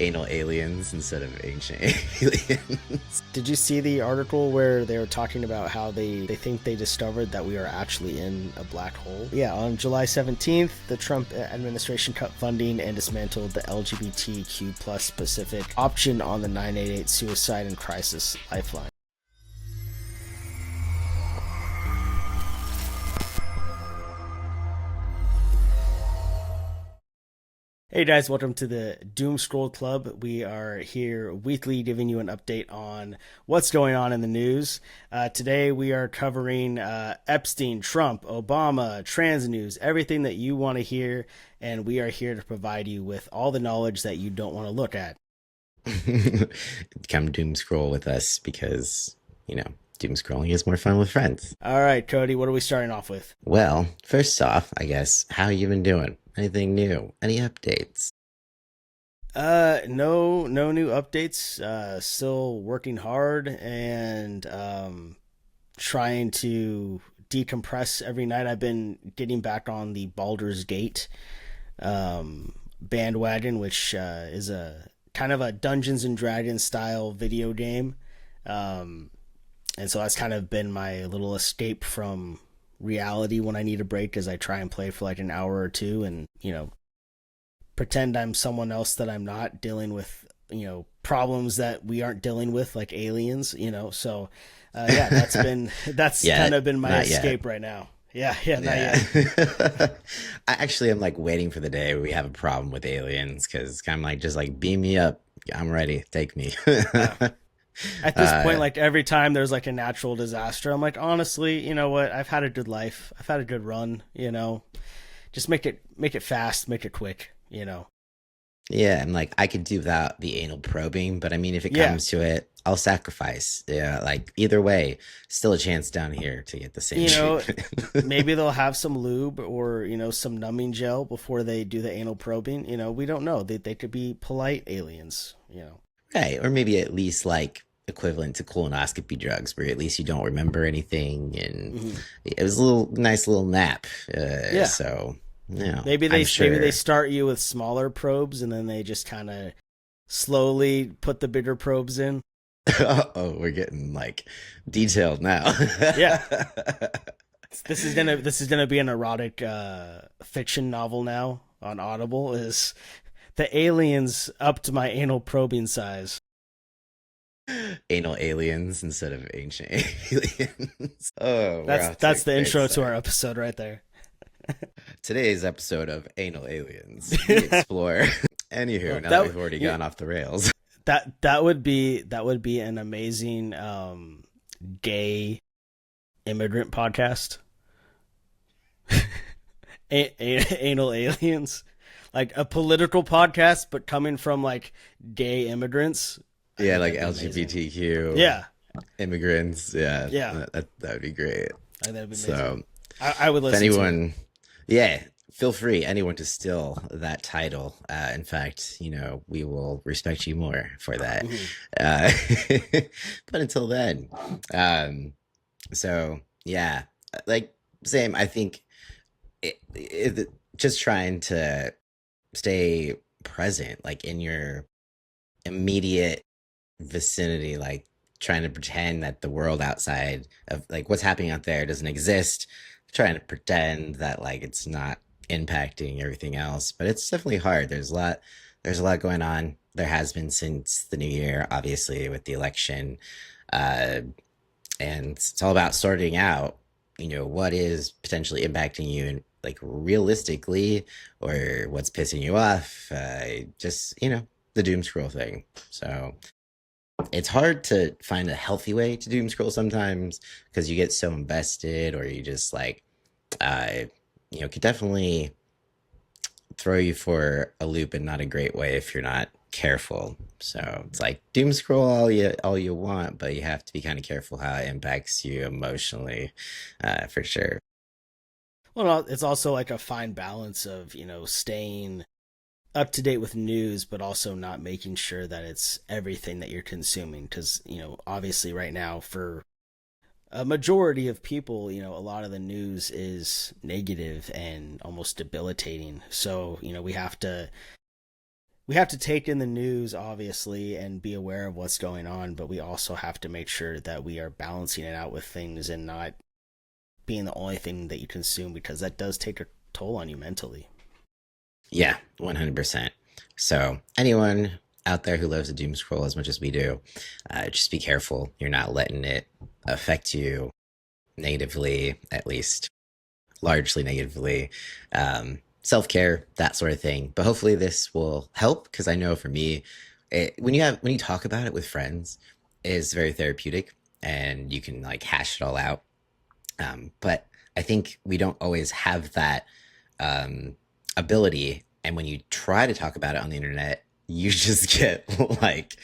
Anal aliens instead of ancient aliens. Did you see the article where they were talking about how they think they discovered that we are actually in a black hole? Yeah, on July 17th, the Trump administration cut funding and dismantled the LGBTQ plus specific option on the 988 suicide and crisis lifeline. Hey guys, welcome to the Doom Scroll Club. We are here weekly giving you an update on what's going on in the news. Today we are covering Epstein, Trump, Obama, trans news, everything that you want to hear, and we are here to provide you with all the knowledge that you don't want to look at. Come doom scroll with us because, doom scrolling is more fun with friends. All right, Cody, what are we starting off with? Well, first off, I guess, how you been doing? Anything new? Any updates? No new updates. Still working hard and trying to decompress every night. I've been getting back on the Baldur's Gate bandwagon, which is a kind of a Dungeons and Dragons style video game. And so that's kind of been my little escape from reality when I need a break, as I try and play for like an hour or two and, pretend I'm someone else that I'm not, dealing with, problems that we aren't dealing with, like aliens, so that's kind of been my escape right now. Yeah, not yet. I'm like waiting for the day where we have a problem with aliens, because I'm like, just like beam me up. I'm ready. Take me. At this point, like every time there's like a natural disaster, I'm like, honestly, you know what? I've had a good life. I've had a good run, just make it fast, make it quick, Yeah. And like, I could do without the anal probing, but I mean, if it comes to it, I'll sacrifice. Yeah. Like either way, still a chance down here to get the same treatment. Maybe they'll have some lube or, some numbing gel before they do the anal probing. We don't know. They could be polite aliens, Right, or maybe at least like equivalent to colonoscopy drugs, where at least you don't remember anything, and it was a nice little nap. So maybe they start you with smaller probes, and then they just kind of slowly put the bigger probes in. Oh, we're getting like detailed now. Yeah, this is gonna be an erotic fiction novel now on Audible. Is the aliens up to my anal probing size? Anal aliens instead of ancient aliens. Oh, that's the intro to our episode right there. Today's episode of Anal Aliens, we explore. Anywho, now that we've already gone off the rails, that would be an amazing gay immigrant podcast. Anal aliens. Like a political podcast, but coming from like gay immigrants. Yeah, like LGBTQ. Yeah. Immigrants. Yeah. Yeah. That would be great. That'd be amazing. So I would listen to it. Feel free, anyone, to steal that title. In fact, we will respect you more for that. But until then, like same, I think just trying to stay present, like in your immediate vicinity, like trying to pretend that the world outside of like what's happening out there doesn't exist, trying to pretend that like it's not impacting everything else. But it's definitely hard. There's a lot going on. There has been since the new year, obviously, with the election, and it's all about sorting out what is potentially impacting you and like realistically, or what's pissing you off, just the doom scroll thing. So it's hard to find a healthy way to doom scroll sometimes, because you get so invested, or you just like could definitely throw you for a loop in not a great way if you're not careful. So it's like doom scroll all you want, but you have to be kind of careful how it impacts you emotionally, for sure. Well, it's also like a fine balance of, staying up to date with news, but also not making sure that it's everything that you're consuming. Because, obviously right now for a majority of people, a lot of the news is negative and almost debilitating. So, we have to we have to take in the news, obviously, and be aware of what's going on, but we also have to make sure that we are balancing it out with things and not being the only thing that you consume, because that does take a toll on you mentally. Yeah, 100%. So, anyone out there who loves to doom scroll as much as we do, just be careful. You're not letting it affect you negatively, at least largely negatively. Self care, that sort of thing. But hopefully, this will help because I know for me, when you talk about it with friends, it's very therapeutic and you can like hash it all out. But I think we don't always have that ability. And when you try to talk about it on the internet, you just get like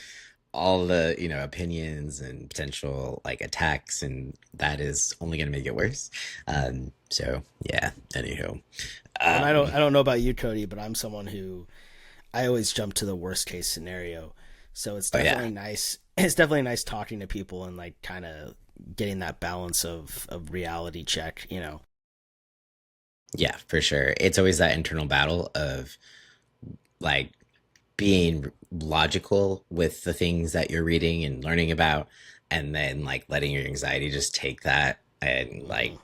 all the opinions and potential like attacks, and that is only going to make it worse. So yeah. Anywho, And um, I don't know about you, Cody, but I'm someone who I always jump to the worst case scenario. So it's oh yeah, definitely nice. It's definitely nice talking to people and like kind of getting that balance of reality check. You know. yeah, for sure. It's always that internal battle of like being logical with the things that you're reading and learning about, and then like letting your anxiety just take that and like Hmm.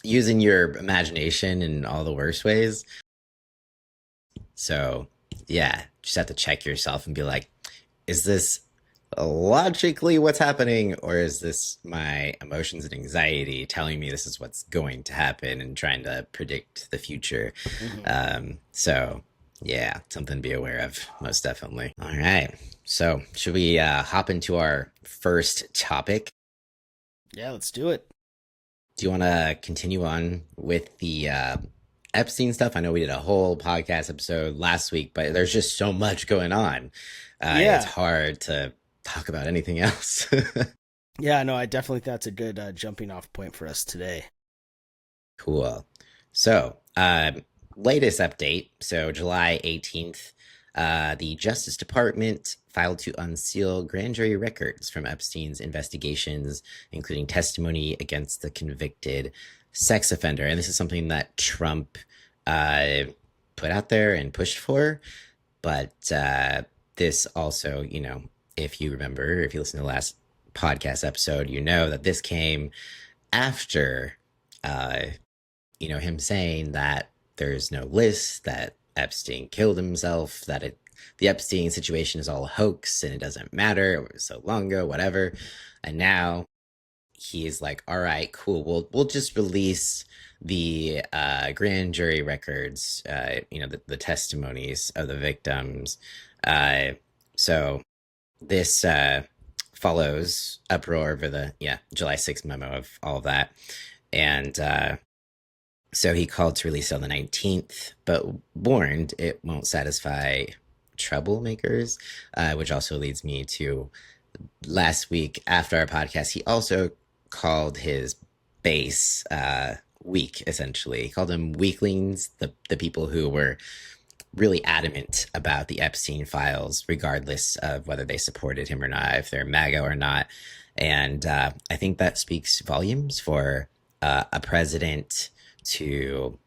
using your imagination in all the worst ways. So yeah, just have to check yourself and be like, is this logically what's happening, or is this my emotions and anxiety telling me this is what's going to happen and trying to predict the future? Hmm. So yeah, something to be aware of, most definitely. All right, so should we hop into our first topic? Yeah, let's do it. Do you want to continue on with the Epstein stuff? I know we did a whole podcast episode last week, but there's just so much going on. It's Yeah, hard to talk about anything else. yeah. No, I definitely think that's a good jumping off point for us today. Cool. So, latest update. So, July 18th, the Justice Department filed to unseal grand jury records from Epstein's investigations, including testimony against the convicted sex offender. And this is something that Trump uh, put out there and pushed for. But this also, if you remember, if you listen to the last podcast episode, you know that this came after uh, him saying that there's no list, that Epstein killed himself, that the Epstein situation is all a hoax and it doesn't matter. It was so long ago, whatever. And now he's like, all right, cool. We'll just release the grand jury records, the testimonies of the victims. Uh, so this follows uproar over the July 6th memo of all of that. And so he called to release it on the 19th, but warned it won't satisfy troublemakers, which also leads me to last week after our podcast. He also called his base weak, essentially. He called them weaklings, the people who were really adamant about the Epstein files, regardless of whether they supported him or not, if they're MAGA or not. And I think that speaks volumes for a president to,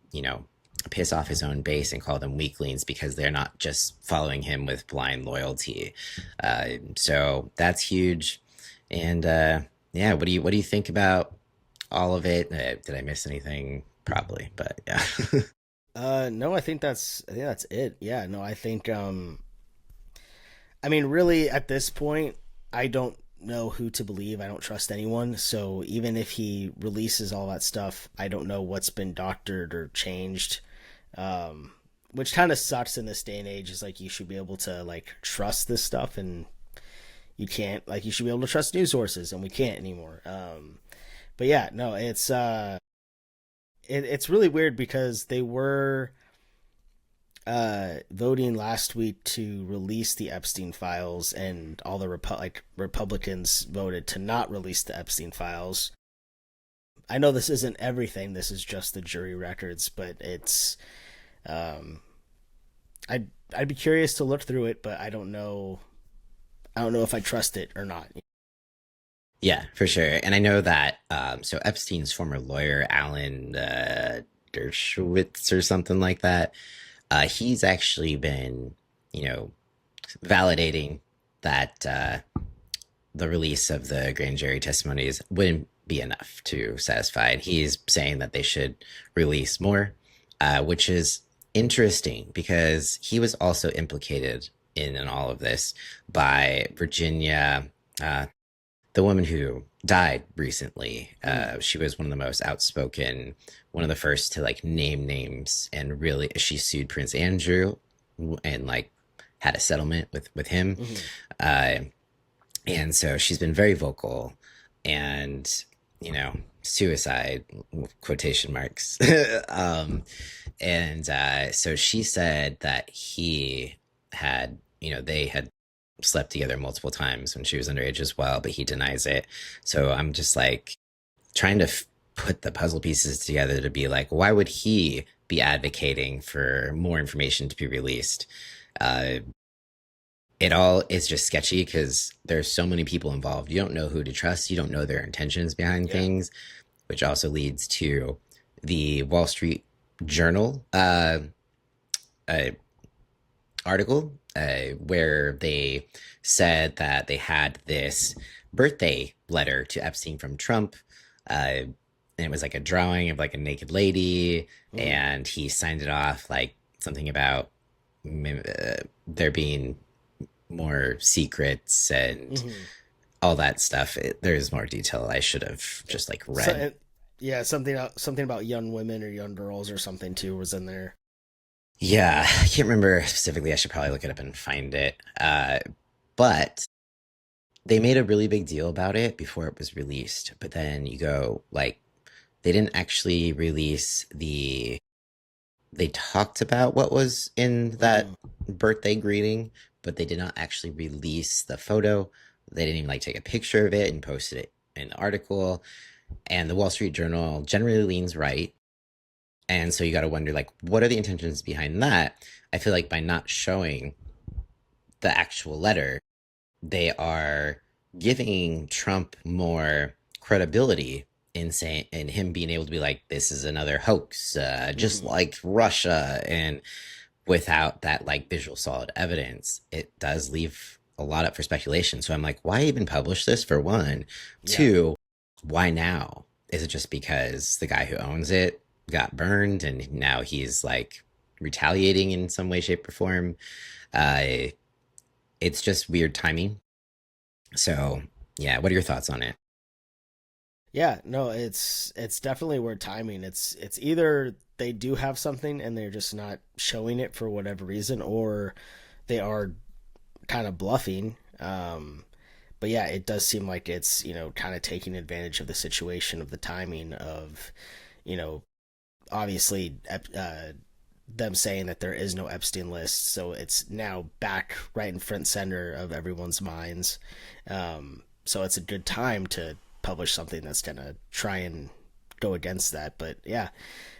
piss off his own base and call them weaklings because they're not just following him with blind loyalty. So that's huge. And yeah, what do you think about all of it? Did I miss anything? Probably, but yeah. No, I think that's it. Yeah, no, I mean, really, at this point, I don't know who to believe. I don't trust anyone. So even if he releases all that stuff, I don't know what's been doctored or changed. Which kind of sucks in this day and age. Is like you should be able to like trust this stuff, and you can't. Like you should be able to trust news sources, and we can't anymore. But yeah, no, it's really weird because they were voting last week to release the Epstein files, and all the Republicans voted to not release the Epstein files. I know this isn't everything. This is just the jury records, but it's um, I'd be curious to look through it, but I don't know. I don't know if I trust it or not. Yeah, for sure. And I know that so Epstein's former lawyer, Alan Dershowitz or something like that, he's actually been, you know, validating that the release of the grand jury testimonies wouldn't be enough to satisfy. And he's saying that they should release more, which is interesting because he was also implicated in all of this by Virginia, uh, the woman who died recently. Mm. She was one of the most outspoken, one of the first to like name names, and really she sued Prince Andrew and like had a settlement with him. Mm-hmm. Uh, and so she's been very vocal and, suicide quotation marks. So she said that he had, they had slept together multiple times when she was underage as well, but he denies it. So I'm just like trying to put the puzzle pieces together to be like, why would he be advocating for more information to be released? Uh, it all is just sketchy because there's so many people involved. You don't know who to trust. You don't know their intentions behind Yeah. things, which also leads to the Wall Street Journal uh, article where they said that they had this birthday letter to Epstein from Trump. And it was like a drawing of like a naked lady, Mm. and he signed it off like something about there being more secrets and Mm-hmm. all that stuff. There's more detail I should have Yeah. just like So, read. yeah, something about young women or young girls or something too was in there. Yeah, I can't remember specifically. I should probably look it up and find it. But they made a really big deal about it before it was released. But then you go, like, they didn't actually release the. They talked about what was in that Mm. birthday greeting, but they did not actually release the photo. They didn't even like take a picture of it and posted it in the article. And the Wall Street Journal generally leans right. And so you got to wonder, like, what are the intentions behind that? I feel like by not showing the actual letter, they are giving Trump more credibility in saying, in him being able to be like, this is another hoax, just Mm-hmm. like Russia. And without that like visual solid evidence, it does leave a lot up for speculation. So I'm like, why even publish this for one? Yeah. Two, why now? Is it just because the guy who owns it got burned and now he's like retaliating in some way, shape, or form? Uh, it's just weird timing. So yeah, what are your thoughts on it? Yeah, no, it's definitely weird timing. It's either they do have something and they're just not showing it for whatever reason, or they are kind of bluffing. But yeah, it does seem like it's kind of taking advantage of the situation of the timing of you know obviously them saying that there is no Epstein list, so it's now back right in front center of everyone's minds. So it's a good time to publish something that's gonna try and go against that. But yeah,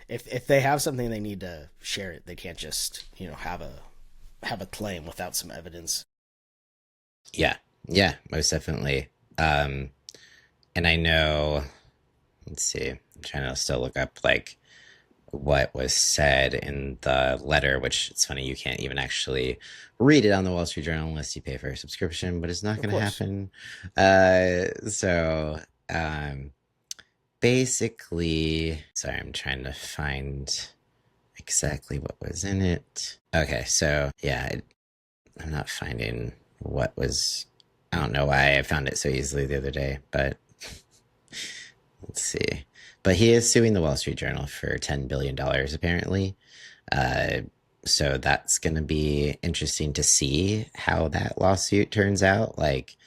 if they have something, they need to share it. They can't just have a claim without some evidence. Yeah, yeah, most definitely. Um, and I know, let's see, I'm trying to still look up like what was said in the letter, which it's funny you can't even actually read it on the Wall Street Journal unless you pay for a subscription, but it's not Of going to course. happen. So basically, sorry, I'm trying to find exactly what was in it. Okay, so yeah, I'm not finding what was. I don't know why I found it so easily the other day, but let's see. But he is suing the Wall Street Journal for $10 billion, apparently. Uh, so that's going to be interesting to see how that lawsuit turns out. Like,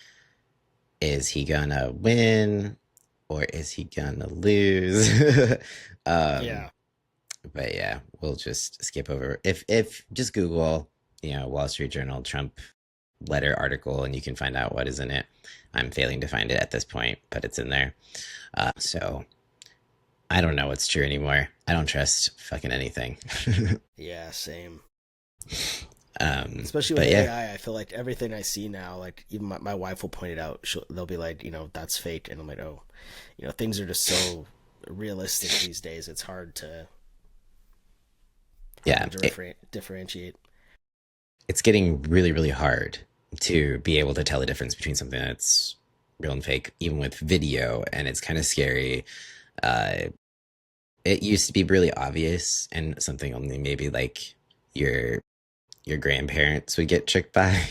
is he going to win or is he going to lose? um, Yeah. but yeah, we'll just skip over. If just Google, Wall Street Journal Trump letter article and you can find out what is in it. I'm failing to find it at this point, but it's in there. So I don't know what's true anymore. I don't trust fucking anything. Yeah. Same. Especially with But yeah, AI, I feel like everything I see now, like even my wife will point it out. They'll be like, that's fake, and I'm like, oh, things are just so realistic these days. It's hard to yeah, differentiate. it's getting really, really hard to be able to tell the difference between something that's real and fake, even with video, and it's kind of scary. Uh, it used to be really obvious and something only maybe like your your grandparents would get tricked by.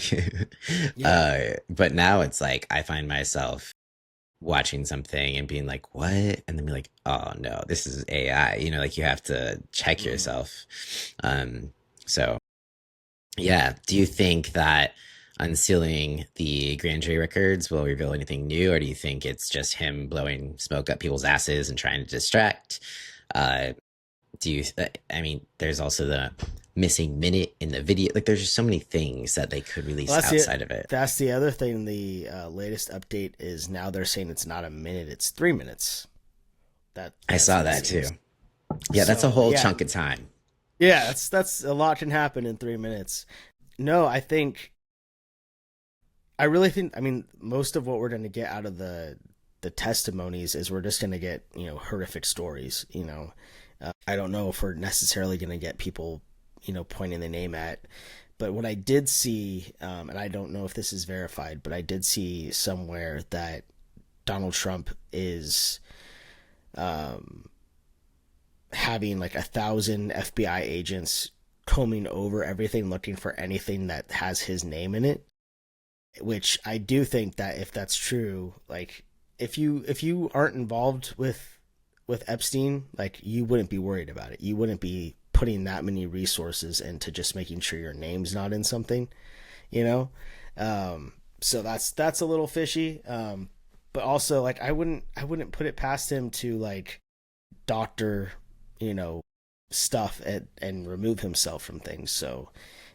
Yeah. But now it's like I find myself watching something and being like, what? And then be like, oh no, this is AI. Like you have to check Mm. yourself. Um, so yeah. Do you think that unsealing the grand jury records will reveal anything new, or do you think it's just him blowing smoke up people's asses and trying to distract? Uh, do you, I mean, there's also the missing minute in the video. Like, there's just so many things that they could Well, release outside of it. that's the other thing. The latest update is now they're saying it's not a minute; it's 3 minutes. I That's saw that missing. too. Yeah, that's a So whole yeah, chunk of time. yeah, that's a lot can happen in 3 minutes. No, I really think. I mean, most of what we're going to get out of the testimonies is we're just going to get horrific stories. I don't know if we're necessarily going to get people pointing the name at. But what I did see, and I don't know if this is verified, but I did see somewhere that Donald Trump is um, having like 1,000 FBI agents combing over everything, looking for anything that has his name in it. Which I do think that if that's true, like if you aren't involved with Epstein, like you wouldn't be worried about it. You wouldn't be putting that many resources into just making sure your name's not in something, you know. So that's a little fishy. But also like I wouldn't put it past him to like doctor, you know, stuff and remove himself from things. So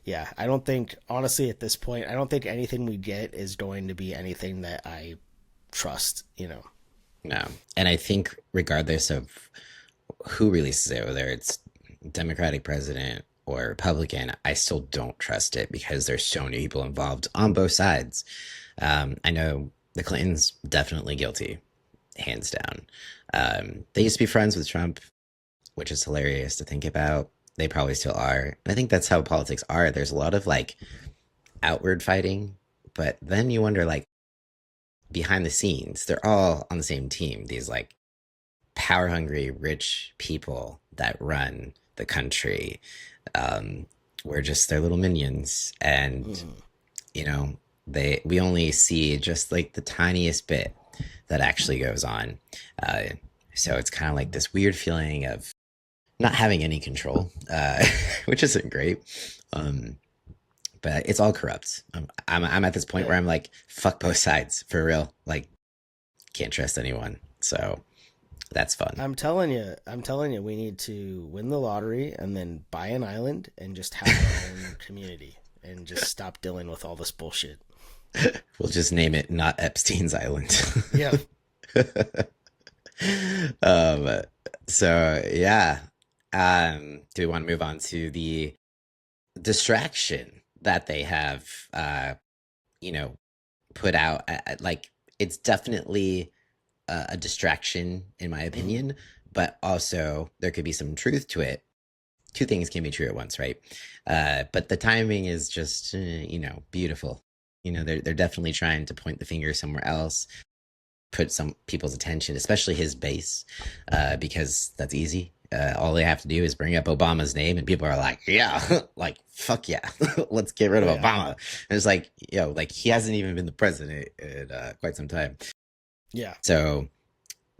yeah, I don't think honestly at this point, I don't think anything we get is going to be anything that I trust. No. And I think, regardless of who releases it, whether it's Democratic president or Republican, I still don't trust it because there's so many people involved on both sides. I know the Clintons definitely guilty, hands down. They used to be friends with Trump, which is hilarious to think about. They probably still are. And I think that's how politics are. There's a lot of like outward fighting, but then you wonder, like, behind the scenes, they're all on the same team. These like power hungry, rich people that run the country. Um, we're just their little minions. And, Mm. you know, we only see just like the tiniest bit that actually goes on. Uh, so it's kind of like this weird feeling of not having any control, which isn't great. Um, but it's all corrupt. I'm at this point Yeah. where I'm like, fuck both sides for real. Like, can't trust anyone. So that's fun. I'm telling you, we need to win the lottery and then buy an island and just have our own community and just stop dealing with all this bullshit. We'll just name it not Epstein's Island. Yeah. um, so yeah. Do we want to move on to the distraction that they have, you know, put out? Like, it's definitely a distraction, in my Mm-hmm. opinion, but also there could be some truth to it. Two things can be true at once, right? But the timing is just, beautiful. They're definitely trying to point the finger somewhere else, put some people's attention, especially his base, because that's easy. All they have to do is bring up Obama's name, and people are like, "Yeah, like fuck yeah, let's get rid Oh of yeah. Obama." And it's like, like he hasn't even been the president in quite some time. Yeah. So,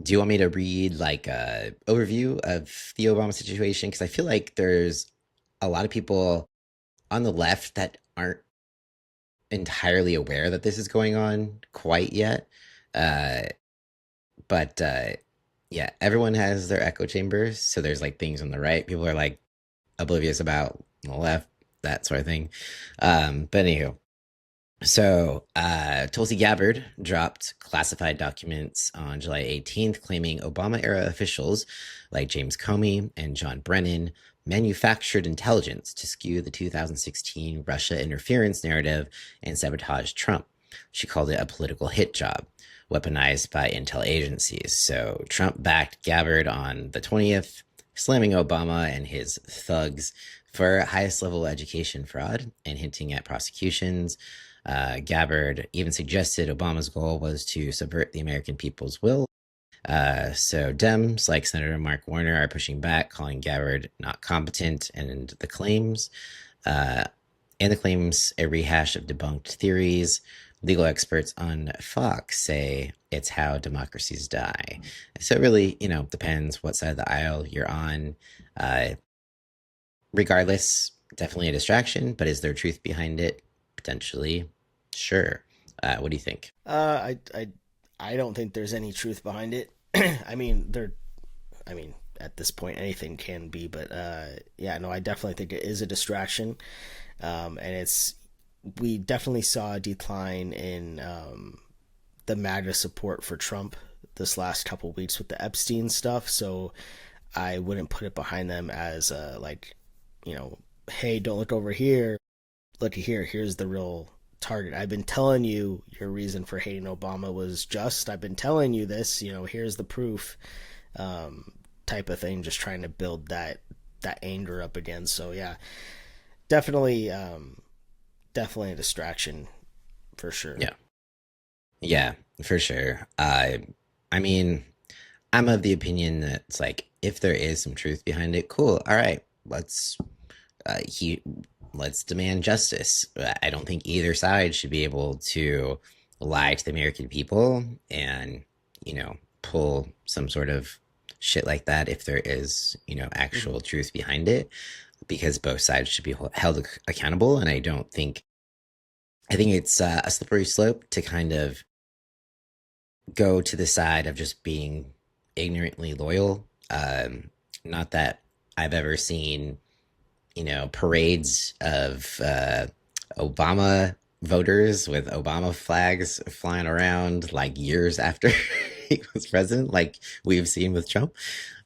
do you want me to read like a overview of the Obama situation? Because I feel like there's a lot of people on the left that aren't entirely aware that this is going on quite yet. Uh, but yeah, everyone has their echo chambers. So there's like things on the right people are like oblivious about on the left, that sort of thing. But anywho, so Tulsi Gabbard dropped classified documents on July 18th, claiming Obama era officials like James Comey and John Brennan manufactured intelligence to skew the 2016 Russia interference narrative and sabotage Trump. She called it a political hit job, weaponized by intel agencies. So Trump backed Gabbard on the 20th, slamming Obama and his thugs for highest level education fraud and hinting at prosecutions. Gabbard even suggested Obama's goal was to subvert the American people's will. So Dems like Senator Mark Warner are pushing back, calling Gabbard not competent, uh, and the claims a rehash of debunked theories. Legal experts on Fox say it's how democracies die. So it really, depends what side of the aisle you're on. Uh, Regardless, definitely a distraction, but is there truth behind it? Potentially, sure. What do you think? I don't think there's any truth behind it. I mean, I mean, at this point, anything can be, but yeah, no, I definitely think it is a distraction, and we definitely saw a decline in the MAGA support for Trump this last couple of weeks with the Epstein stuff. So I wouldn't put it behind them as like, hey, don't look over here, look here, here's the real target. I've been telling you your reason for hating Obama was just. I've been telling you this. Here's the proof. Type of thing. Just trying to build that anger up again. So yeah, definitely, definitely a distraction for sure. Yeah, yeah, for sure. I mean, I'm of the opinion that it's like if there is some truth behind it, cool. All right, he let's demand justice. I don't think either side should be able to lie to the American people and, pull some sort of shit like that if there is, actual Mm-hmm. truth behind it, because both sides should be held accountable. And I think it's a slippery slope to kind of go to the side of just being ignorantly loyal. Not that I've ever seen parades of Obama voters with Obama flags flying around like years after he was president, like we've seen with Trump.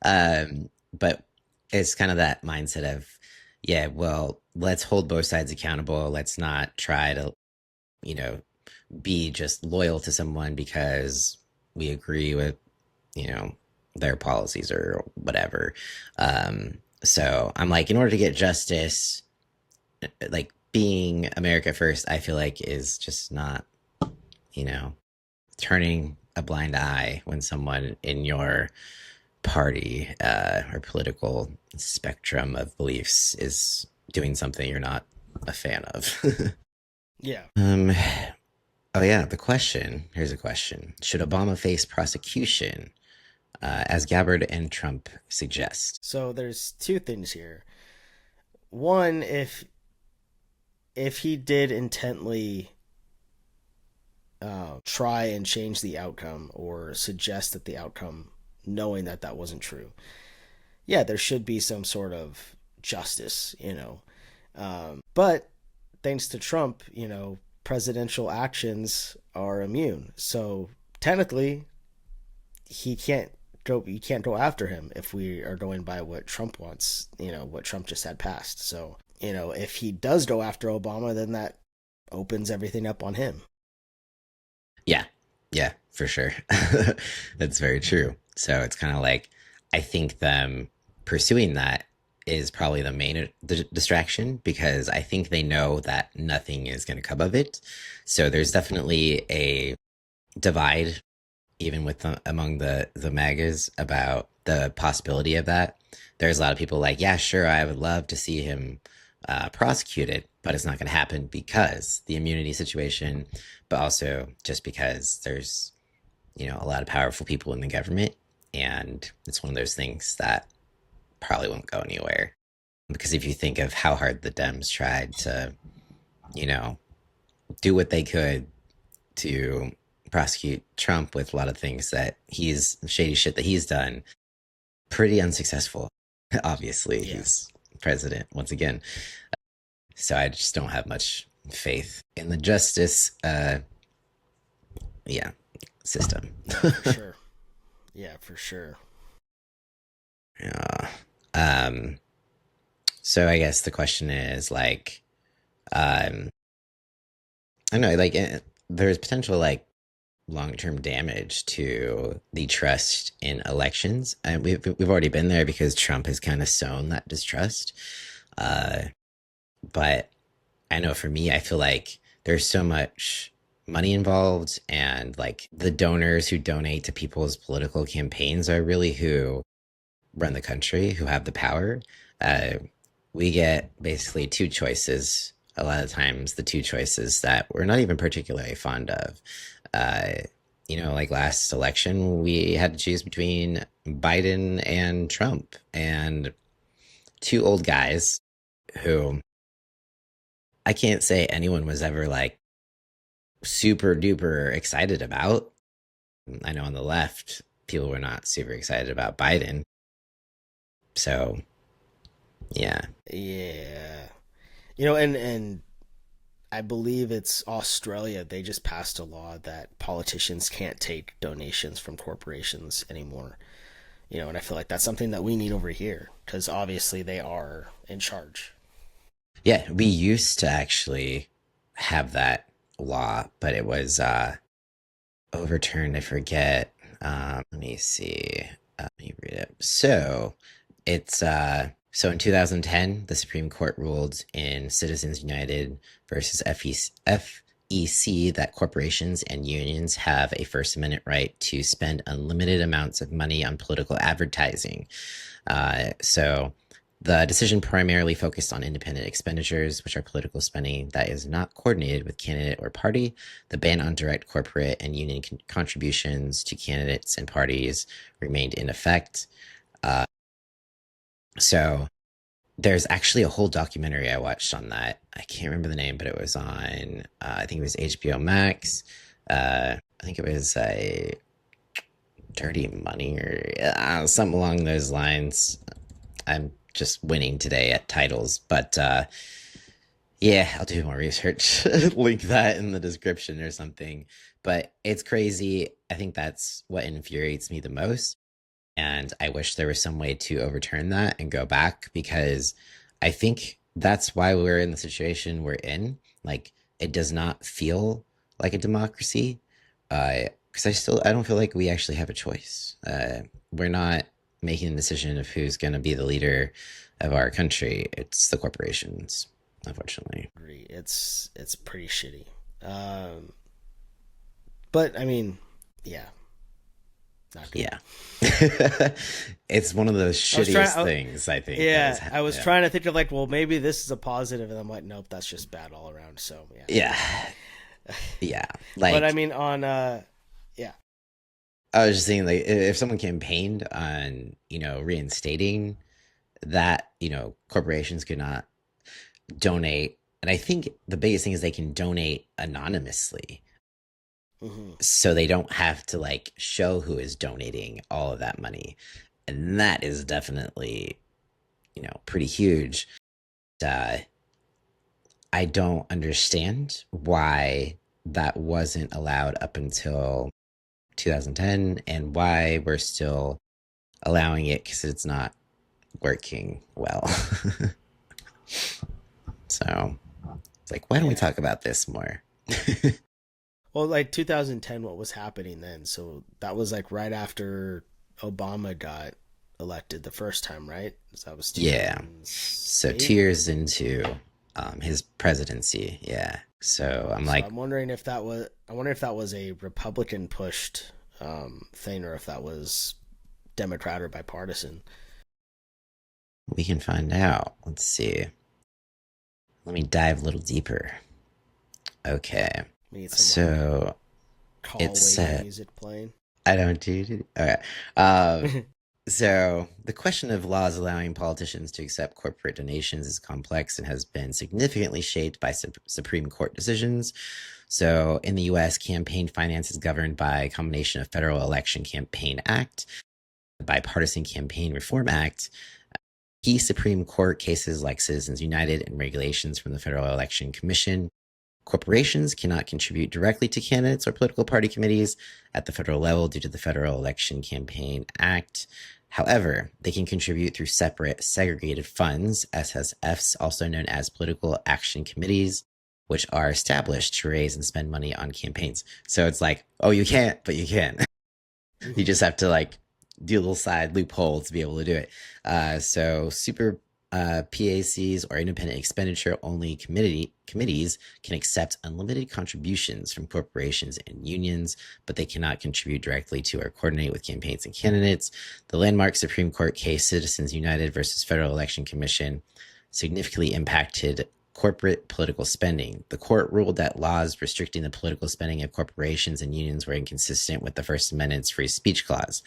But it's kind of that mindset of, yeah, well, let's hold both sides accountable. Let's not try to, you know, be just loyal to someone because we agree with, you know, their policies or whatever. So I'm like, in order to get justice, like being America first, I feel like is just not, you know, turning a blind eye when someone in your party or political spectrum of beliefs is doing something you're not a fan of. Yeah. um, oh, yeah, the question here's a question: should Obama face prosecution, as Gabbard and Trump suggest? So there's two things here. One, if he did intently try and change the outcome or suggest that the outcome, knowing that that wasn't true, yeah, there should be some sort of justice. But thanks to Trump, presidential actions are immune. So technically, he can't go. You can't go after him if we are going by what Trump wants. What Trump just had passed. So if he does go after Obama, then that opens everything up on him. Yeah, yeah, for sure. That's very true. So it's kind of like, I think them pursuing that is probably the main distraction, because I think they know that nothing is going to come of it. So there's definitely a divide, even with among the magas, about the possibility of that. There's a lot of people like, yeah, sure, I would love to see him prosecuted, but it's not going to happen because the immunity situation, but also just because there's, a lot of powerful people in the government, and it's one of those things that probably won't go anywhere. Because if you think of how hard the Dems tried to, you know, do what they could to prosecute Trump with a lot of things that he's shady shit that he's done, pretty unsuccessful. Obviously, Yeah. he's president once again. So I just don't have much faith in the justice, yeah, system. No, for sure. Yeah, for sure. Yeah. Um. So I guess the question is like, um, I don't know, like there's potential like long-term damage to the trust in elections, and we've already been there because Trump has kind of sown that distrust. Mm-hmm. Uh, but I know for me, I feel like there's so much money involved, and like the donors who donate to people's political campaigns are really who run the country, who have the power. Uh, we get basically two choices. A lot of times, the two choices that we're not even particularly fond of. Uh, like last election, we had to choose between Biden and Trump, and two old guys who I can't say anyone was ever like super duper excited about. I know on the left, people were not super excited about Biden. So, yeah. Yeah. And I believe it's Australia. They just passed a law that politicians can't take donations from corporations anymore. And I feel like that's something that we need over here because obviously they are in charge. Yeah, we used to actually have that law, but it was overturned. I forget. Let me see. Let me read it. So in 2010, the Supreme Court ruled in Citizens United versus FEC that corporations and unions have a First Amendment right to spend unlimited amounts of money on political advertising. So the decision primarily focused on independent expenditures, which are political spending that is not coordinated with candidate or party. The ban on direct corporate and union contributions to candidates and parties remained in effect. Uh, so there's actually a whole documentary I watched on that. I can't remember the name, but it was on, I think it was HBO Max. I think it was a Dirty Money or something along those lines. I'm just winning today at titles, but yeah, I'll do more research. Link that in the description or something. But it's crazy. I think that's what infuriates me the most. And I wish there was some way to overturn that and go back, because I think that's why we're in the situation we're in. Like, it does not feel like a democracy. Because I don't feel like we actually have a choice. We're not making a decision of who's going to be the leader of our country. It's the corporations, unfortunately. It's pretty shitty. Um, but I mean, yeah, not good. Yeah. It's one of the I was trying. shittiest things, I think, that has Yeah, I happened. was Yeah. trying to think of like, well, maybe this is a positive, and I'm like, nope, that's just bad all around. So yeah. Yeah. Yeah. But I Like, mean, on yeah. I was just saying, like, if someone campaigned on, reinstating that, corporations could not donate. And I think the biggest thing is they can donate anonymously. Mm-hmm. So they don't have to like show who is donating all of that money. And that is definitely, pretty huge. Uh, I don't understand why that wasn't allowed up until 2010, and why we're still allowing it, because it's not working well. So it's like, why don't we Yeah. talk about this more? Well, like 2010, what was happening then? So that was like right after Obama got elected the first time, right? So that was Yeah. So 2 2008. years into his presidency, yeah. So I'm So like, I'm wondering if that was I wonder if that was a Republican pushed thing or if that was Democrat or bipartisan. we can find out. Let's see. Let me dive a little deeper. Okay. We need some like So call it's waiting music playing. I don't do. Okay. Um, So, the question of laws allowing politicians to accept corporate donations is complex and has been significantly shaped by Supreme Court decisions. So, in the US, campaign finance is governed by a combination of Federal Election Campaign Act, the Bipartisan Campaign Reform Act, key Supreme Court cases like Citizens United, and regulations from the Federal Election Commission. Corporations cannot contribute directly to candidates or political party committees at the federal level due to the Federal Election Campaign Act. However, they can contribute through separate segregated funds, SSFs, also known as political action committees, which are established to raise and spend money on campaigns. So it's like, oh, you can't, but you can. You Mm-hmm. just have to like do a little side loophole to be able to do it. So super. PACs or independent expenditure only committees can accept unlimited contributions from corporations and unions, but they cannot contribute directly to or coordinate with campaigns and candidates. The landmark Supreme Court case Citizens United versus Federal Election Commission significantly impacted corporate political spending. The court ruled that laws restricting the political spending of corporations and unions were inconsistent with the First Amendment's free speech clause.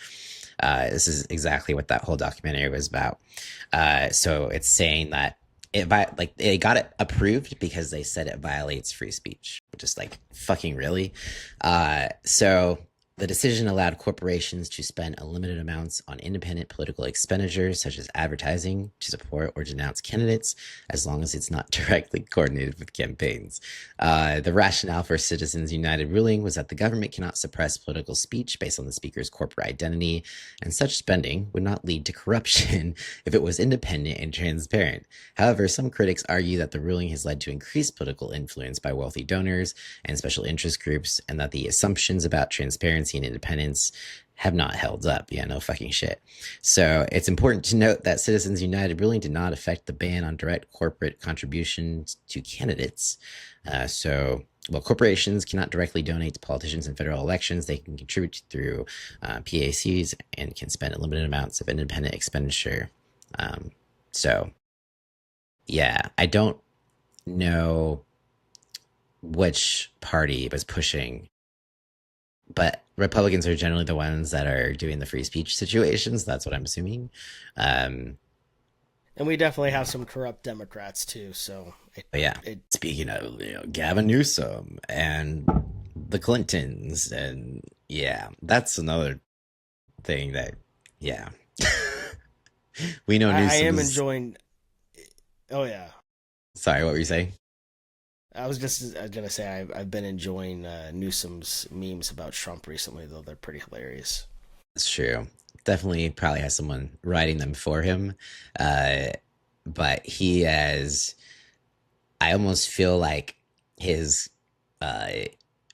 This is exactly what that whole documentary was about. So it's saying that like they got it approved because they said it violates free speech, which is like fucking really. So the decision allowed corporations to spend unlimited amounts on independent political expenditures, such as advertising, to support or denounce candidates, as long as it's not directly coordinated with campaigns. The rationale for Citizens United ruling was that the government cannot suppress political speech based on the speaker's corporate identity, and such spending would not lead to corruption if it was independent and transparent. However, some critics argue that the ruling has led to increased political influence by wealthy donors and special interest groups, and that the assumptions about transparency and independence have not held up. Yeah, no fucking shit. So it's important to note that Citizens United really did not affect the ban on direct corporate contributions to candidates. While corporations cannot directly donate to politicians in federal elections, they can contribute through PACs and can spend unlimited amounts of independent expenditure. So, yeah, I don't know which party was pushing, but Republicans are generally the ones that are doing the free speech situations. That's what I'm assuming. And we definitely have some corrupt Democrats too. So But yeah, speaking of Gavin Newsom and the Clintons, and yeah, that's another thing that yeah, we know I Newsom am is. enjoying. Oh yeah, Sorry, what were you saying? I was just gonna say I've been enjoying Newsom's memes about Trump recently, though they're pretty hilarious. It's true. Definitely, probably has someone writing them for him, uh, but he has. I almost feel like his uh,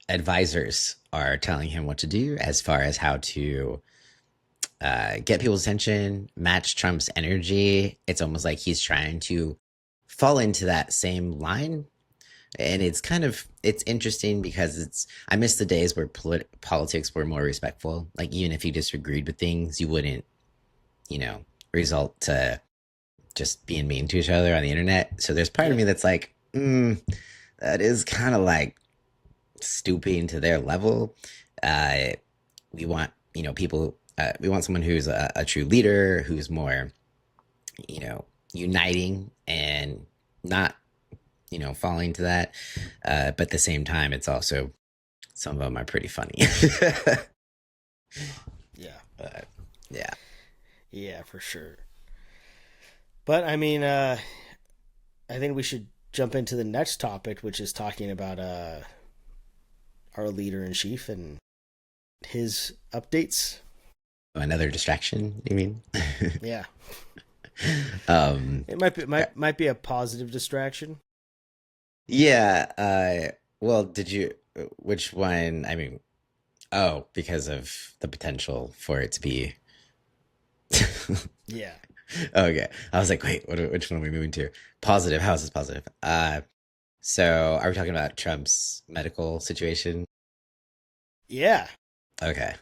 advisors are telling him what to do as far as how to get people's attention, match Trump's energy. It's almost like he's trying to fall into that same line. And it's interesting because I miss the days where politics were more respectful. Like even if you disagreed with things, you wouldn't, result to just being mean to each other on the internet. So there's part of Yeah, me that's like, that is kind of like stooping to their level. Uh, we want, people, we want someone who's a true leader, who's more, uniting and not, falling to that. But at the same time, it's also, some of them are pretty funny. yeah, But yeah. yeah, for sure. But I mean, I think we should jump into the next topic, which is talking about our leader in chief and his updates. Another distraction, you mean? Yeah, um, it might be a positive distraction. yeah. Well, which one? I mean, oh, because of the potential for it to be. Yeah, Okay. I was like, wait, which one are we moving to? Positive. How is this positive? So are we talking about Trump's medical situation? yeah, Okay.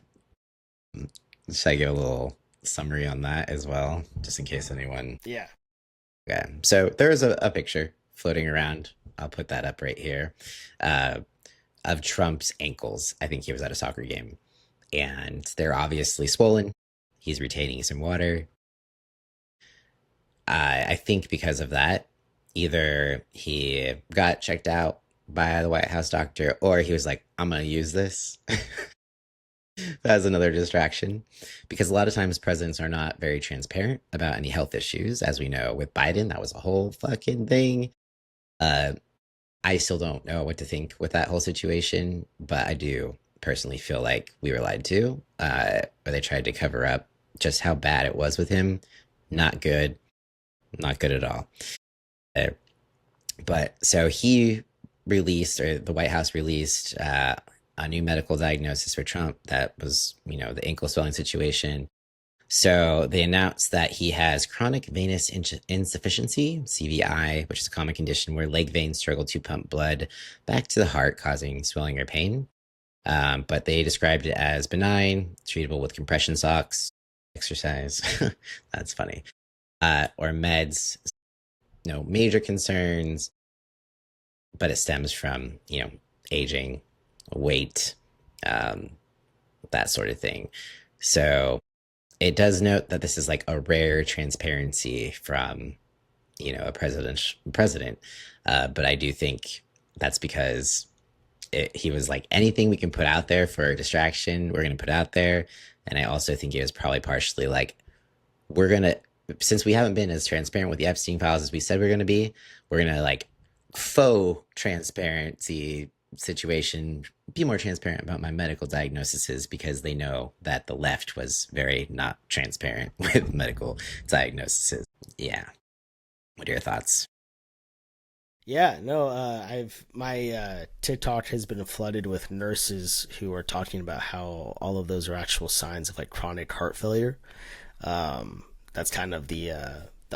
Should I give a little summary on that as well, just in case anyone? yeah. Okay. So there is a picture floating around. I'll put that up right here, uh, of Trump's ankles. I think he was at a soccer game, and they're obviously swollen. He's retaining some water. I think because of that, either he got checked out by the White House doctor, or he was like, "I'm gonna use this." That's another distraction, because a lot of times presidents are not very transparent about any health issues. As we know with Biden, that was a whole fucking thing. Uh, I still don't know what to think with that whole situation, but I do personally feel like we were lied to, or they tried to cover up just how bad it was with him. Not good, not good at all. Uh, but so he released, or the White House released, a new medical diagnosis for Trump that was, the ankle swelling situation. So they announced that he has chronic venous insufficiency, CVI, which is a common condition where leg veins struggle to pump blood back to the heart, causing swelling or pain. But they described it as benign, treatable with compression socks, exercise. That's funny. Or meds. No major concerns, but it stems from, aging, weight, um, that sort of thing. So it does note that this is like a rare transparency from, a president. But I do think that's because he was like, anything we can put out there for a distraction, we're going to put out there. And I also think it was probably partially like, we're going to, since we haven't been as transparent with the Epstein files as we said we're going to be, we're going to like faux transparency situation, be more transparent about my medical diagnoses because they know that the left was very not transparent with medical diagnoses. Yeah. What are your thoughts? Yeah, no, I've my TikTok has been flooded with nurses who are talking about how all of those are actual signs of like chronic heart failure. That's kind of the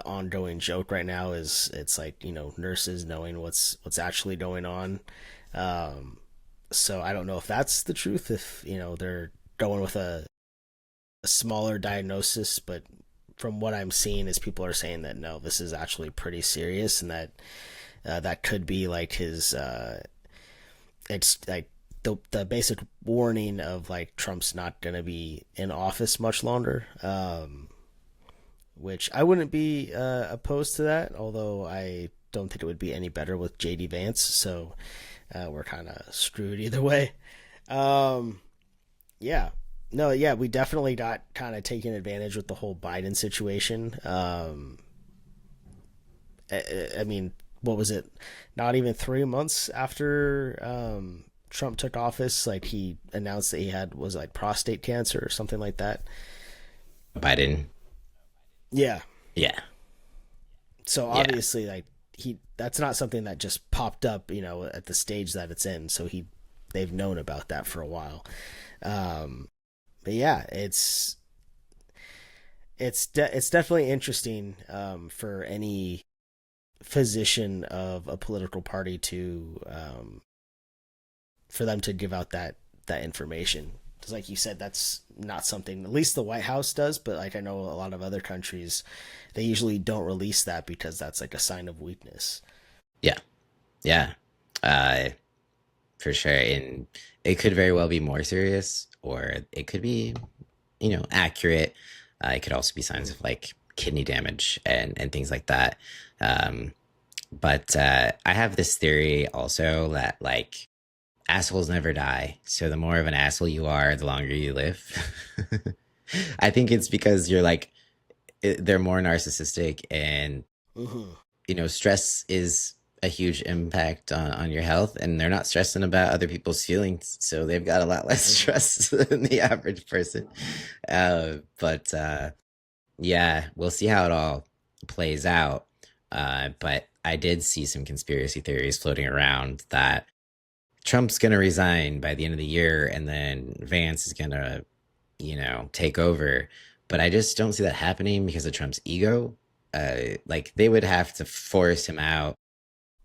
ongoing joke right now is it's like nurses knowing what's actually going on. Um, so I don't know if that's the truth. If they're going with a smaller diagnosis, but from what I'm seeing is people are saying that no, this is actually pretty serious, and that that could be like his. It's like the basic warning of like Trump's not gonna be in office much longer. Which I wouldn't be opposed to that, although I don't think it would be any better with JD Vance. So we're kind of screwed either way. Um, yeah, no, yeah, we definitely got kind of taken advantage with the whole Biden situation. I mean, what was it? Not even 3 months after Trump took office, like he announced that he had was like prostate cancer or something like that. Biden. Yeah. Yeah. So Yeah. obviously, like that's not something that just popped up, at the stage that it's in. So they've known about that for a while. But yeah, it's definitely interesting for any physician of a political party to for them to give out that information, because like you said, that's not something at least the White House does, but like I know a lot of other countries they usually don't release that because that's like a sign of weakness. Yeah. Yeah. Uh, for sure. And it could very well be more serious, or it could be, accurate. It could also be signs of like kidney damage and things like that. Um, but I have this theory also that like assholes never die. So the more of an asshole you are, the longer you live. I think it's because you're like, they're more narcissistic, and Mm-hmm. stress is a huge impact on your health, and they're not stressing about other people's feelings, so they've got a lot less Mm-hmm. stress than the average person. But yeah, we'll see how it all plays out. But I did see some conspiracy theories floating around that Trump's going to resign by the end of the year, and then Vance is going to, take over. But I just don't see that happening because of Trump's ego. Like they would have to force him out,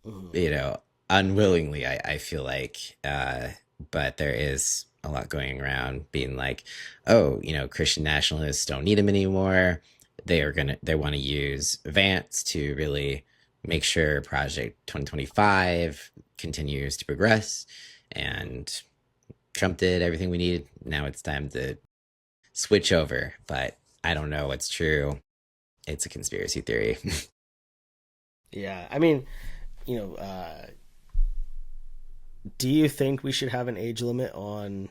Mm-hmm. you know, unwillingly. I feel like, but there is a lot going around being like, oh, Christian nationalists don't need him anymore. They want to use Vance to really make sure Project 2025 continues to progress, and Trump did everything we needed. Now it's time to switch over, but I don't know what's true. It's a conspiracy theory. Yeah, I mean, you know, do you think we should have an age limit on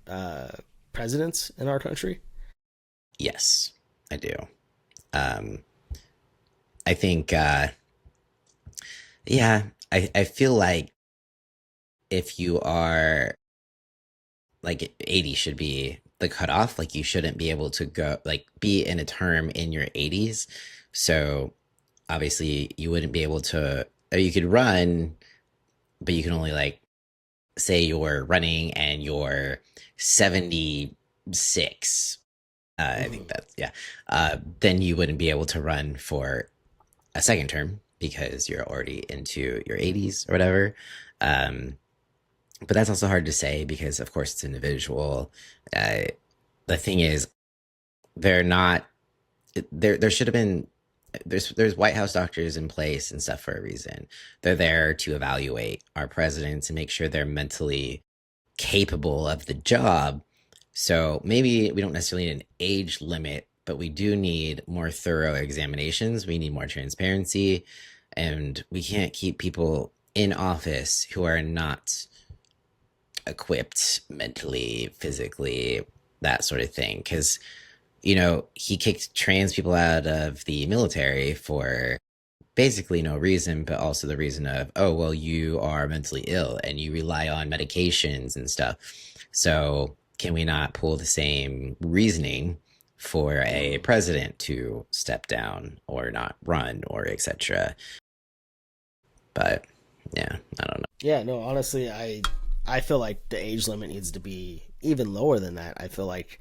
uh, presidents in our country? Yes, I do. Um, I think, yeah, I feel like if you are like 80 should be the cutoff. Like you shouldn't be able to go like be in a term in your 80s. So obviously you wouldn't be able to, or you could run, but you can only like say you're running and you're 76. I think that's, yeah. Then you wouldn't be able to run for a second term because you're already into your 80s or whatever. Um, but that's also hard to say because, of course, it's individual. Uh, the thing is, they're not. There should have been. There's White House doctors in place and stuff for a reason. They're there to evaluate our presidents and make sure they're mentally capable of the job. So maybe we don't necessarily need an age limit, but we do need more thorough examinations. We need more transparency, and we can't keep people in office who are not equipped mentally, physically, that sort of thing. Because, he kicked trans people out of the military for basically no reason, but also the reason of, oh, well, you are mentally ill and you rely on medications and stuff. So, can we not pull the same reasoning for a Mm-hmm. president to step down or not run or etc.? But yeah, I don't know. Yeah, no, honestly, I feel like the age limit needs to be even lower than that. I feel like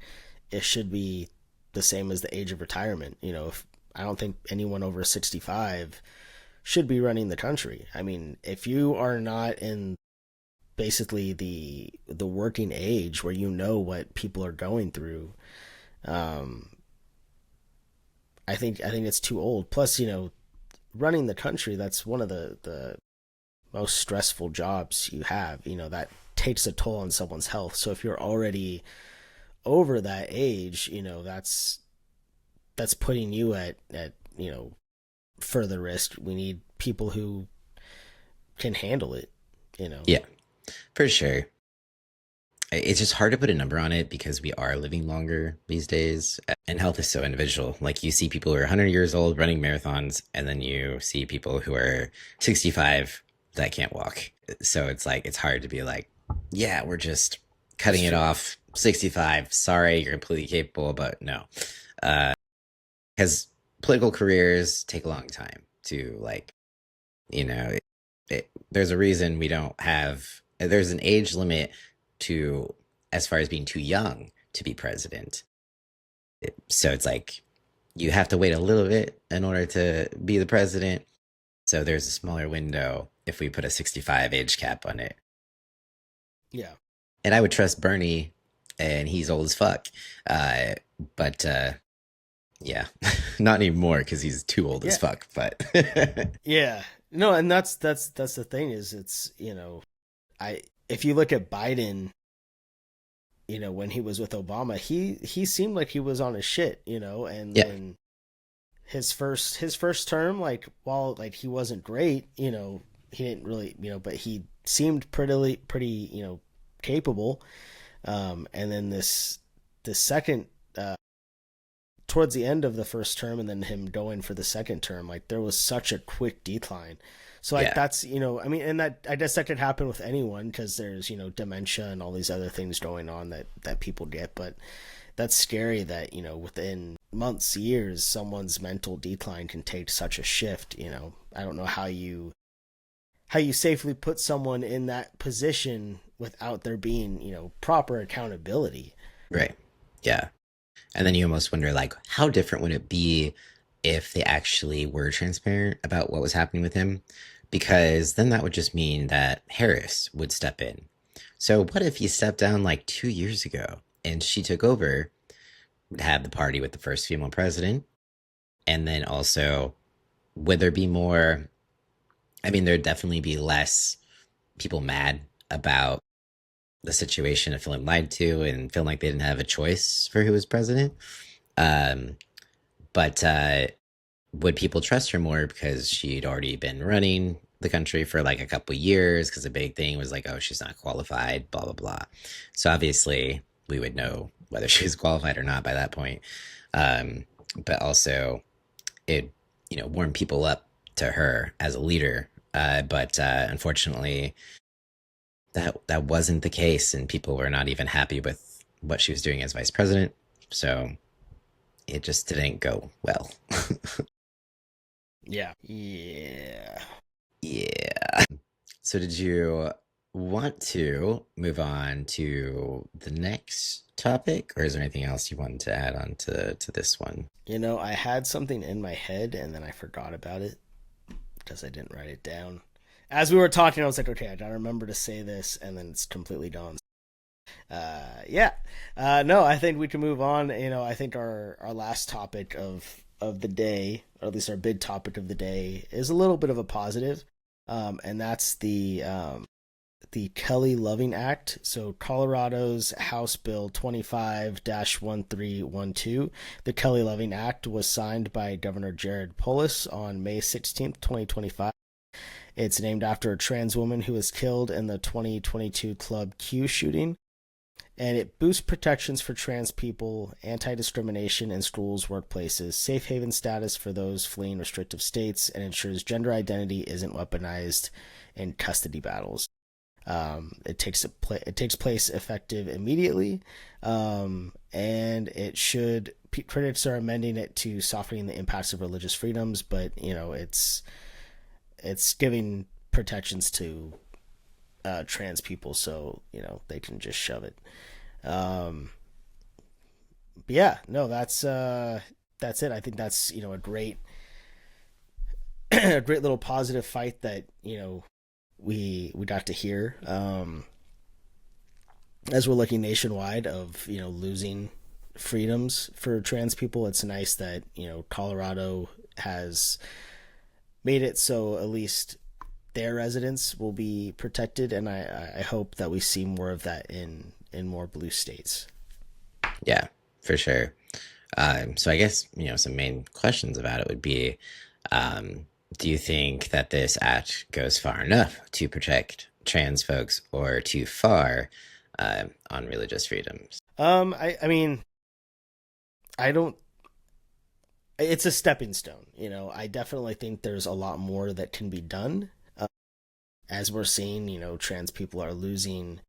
it should be the same as the age of retirement. If I don't think anyone over 65 should be running the country. I mean, if you are not in basically the working age where you know what people are going through, um, I think it's too old. Plus, running the country, that's one of the most stressful jobs you have. That takes a toll on someone's health. So if you're already over that age, that's putting you at further risk. We need people who can handle it. Yeah, for sure. It's just hard to put a number on it because we are living longer these days, and health is so individual. Like, you see people who are 100 years old running marathons, and then you see people who are 65 that can't walk. So it's like, it's hard to be like, yeah, we're just That's cutting it true. off. 65, sorry, you're completely capable, but no. Because political careers take a long time to, like, there's a reason we don't have, there's an age limit to, as far as being too young to be president. So it's like you have to wait a little bit in order to be the president. So there's a smaller window if we put a 65 age cap on it. Yeah. And I would trust Bernie, and he's old as fuck. Uh, but yeah, not anymore because he's too old as Yeah. fuck. But Yeah. No, and that's the thing is it's, I if you look at Biden, when he was with Obama, he seemed like he was on his shit, and yeah, then his first term, like, while like he wasn't great, he didn't really, but he seemed pretty, capable. And then this second, towards the end of the first term, and then him going for the second term, like there was such a quick decline. So like yeah, that's, I mean, and that, I guess that could happen with anyone because there's, dementia and all these other things going on that people get. But that's scary that, within months, years, someone's mental decline can take such a shift. I don't know how you safely put someone in that position without there being, proper accountability. right. Yeah. And then you almost wonder, like, how different would it be if they actually were transparent about what was happening with him? Because then that would just mean that Harris would step in. So what if he stepped down like 2 years ago and she took over, would have the party with the first female president, and then also, would there be more? I mean, there'd definitely be less people mad about the situation of feeling lied to and feeling like they didn't have a choice for who was president. Um, but would people trust her more because she'd already been running the country for like a couple years? Because the big thing was like, oh, she's not qualified, blah blah blah. So obviously, we would know whether she was qualified or not by that point. Um, but also, it warm people up to her as a leader. But unfortunately, that wasn't the case, and people were not even happy with what she was doing as vice president. So it just didn't go well. Yeah. Yeah. Yeah. So did you? want to move on to the next topic, or is there anything else you wanted to add on to this one? I had something in my head and then I forgot about it because I didn't write it down. As we were talking, I was like, okay, I gotta remember to say this, and then it's completely gone. Yeah. No, I think we can move on. I think our last topic of the day, or at least our big topic of the day, is a little bit of a positive, and that's the Kelly Loving Act. So Colorado's House Bill 25-1312, the Kelly Loving Act, was signed by Governor Jared Polis on May 16th, 2025. It's named after a trans woman who was killed in the 2022 Club Q shooting, and it boosts protections for trans people, anti-discrimination in schools, workplaces, safe haven status for those fleeing restrictive states, and ensures gender identity isn't weaponized in custody battles. It takes place effective immediately, and it should. Critics are amending it to softening the impacts of religious freedoms, but it's giving protections to trans people, so they can just shove it. Um, but yeah, no, that's it. I think that's a great a great little positive fight that we got to hear. As we're looking nationwide of losing freedoms for trans people, it's nice that Colorado has made it so at least their residents will be protected, and I hope that we see more of that in more blue states. Yeah, for sure. So I guess, some main questions about it would be, do you think that this act goes far enough to protect trans folks or too far on religious freedoms? I mean, I don't. It's a stepping stone. I definitely think there's a lot more that can be done. As we're seeing, trans people are losing.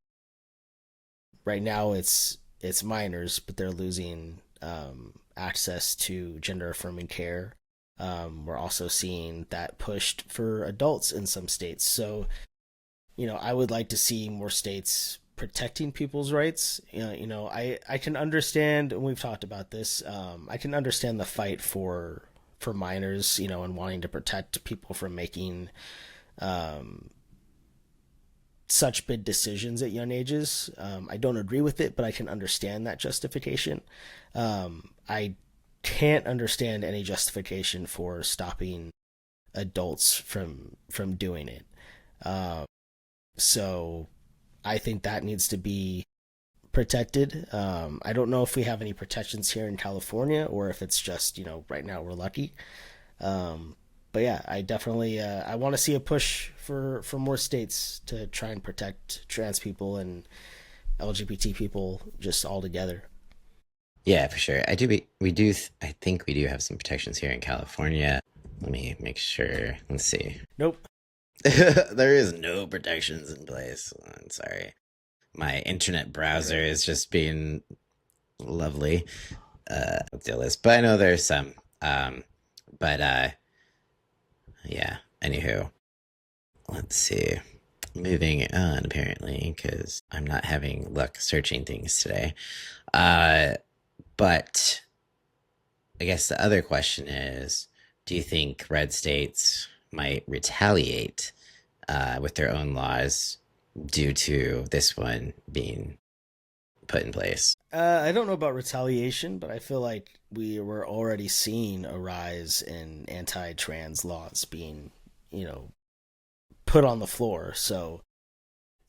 Right now, it's minors, but they're losing access to gender affirming care. We're also seeing that pushed for adults in some states. So, I would like to see more states protecting people's rights. I can understand, and we've talked about this. I can understand the fight for minors, and wanting to protect people from making um, such big decisions at young ages. I don't agree with it, but I can understand that justification. I can't understand any justification for stopping adults from doing it. So I think that needs to be protected. I don't know if we have any protections here in California or if it's just right now we're lucky. Um, but yeah, I definitely I want to see a push for more states to try and protect trans people and LGBT people just all together. Yeah, for sure. I think we do have some protections here in California. Let me make sure. Let's see. Nope. There is no protections in place. I'm sorry. My internet browser Right. is just being lovely with the list, but I know there's some. But yeah. Anywho, let's see. Moving on, apparently, because I'm not having luck searching things today. Uh, but I guess the other question is, do you think red states might retaliate with their own laws due to this one being put in place? I don't know about retaliation, but I feel like we were already seeing a rise in anti-trans laws being, you know, put on the floor. So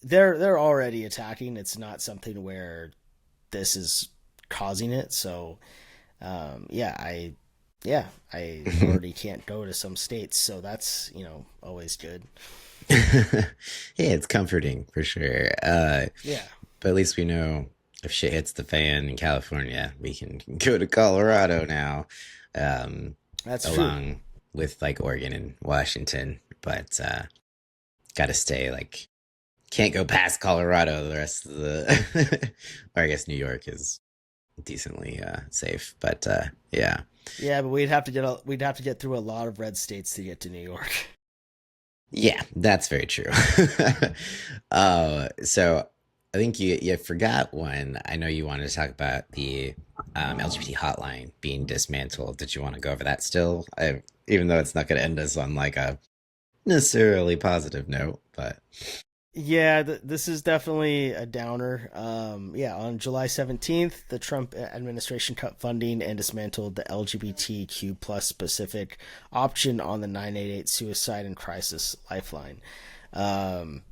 they're already attacking. It's not something where this is causing it. So yeah, I already can't go to some states, so that's always good. Yeah, it's comforting for sure. Yeah, But at least we know if shit hits the fan in California, we can go to Colorado now, um, that's true. along with like Oregon and Washington. But got to stay like can't go past Colorado. The rest of the, or I guess New York is decently safe. But yeah, Yeah, but we'd have to get through a lot of red states to get to New York. Yeah, that's very true. So I think you forgot one. I know you wanted to talk about the LGBT hotline being dismantled. Did you want to go over that still? Even though it's not going to end us on like a necessarily positive note, but Yeah, this is definitely a downer. Yeah, on July 17th, the Trump administration cut funding and dismantled the LGBTQ plus specific option on the 988 suicide and crisis lifeline. Um,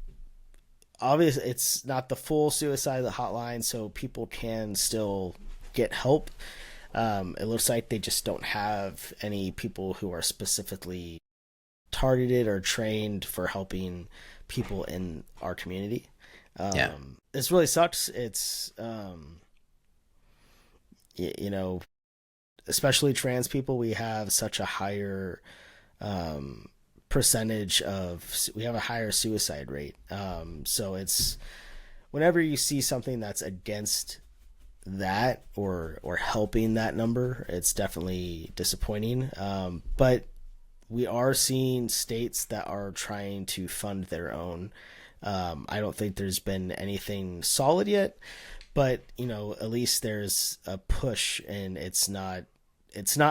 Obviously, it's not the full suicide hotline, so people can still get help. It looks like they just don't have any people who are specifically targeted or trained for helping people in our community. yeah, This really sucks. It's you know, especially trans people, we have such a higher um, percentage of we have a higher suicide rate. So it's whenever you see something that's against that or helping that number, it's definitely disappointing. But we are seeing states that are trying to fund their own. I don't think there's been anything solid yet, but at least there's a push, and it's not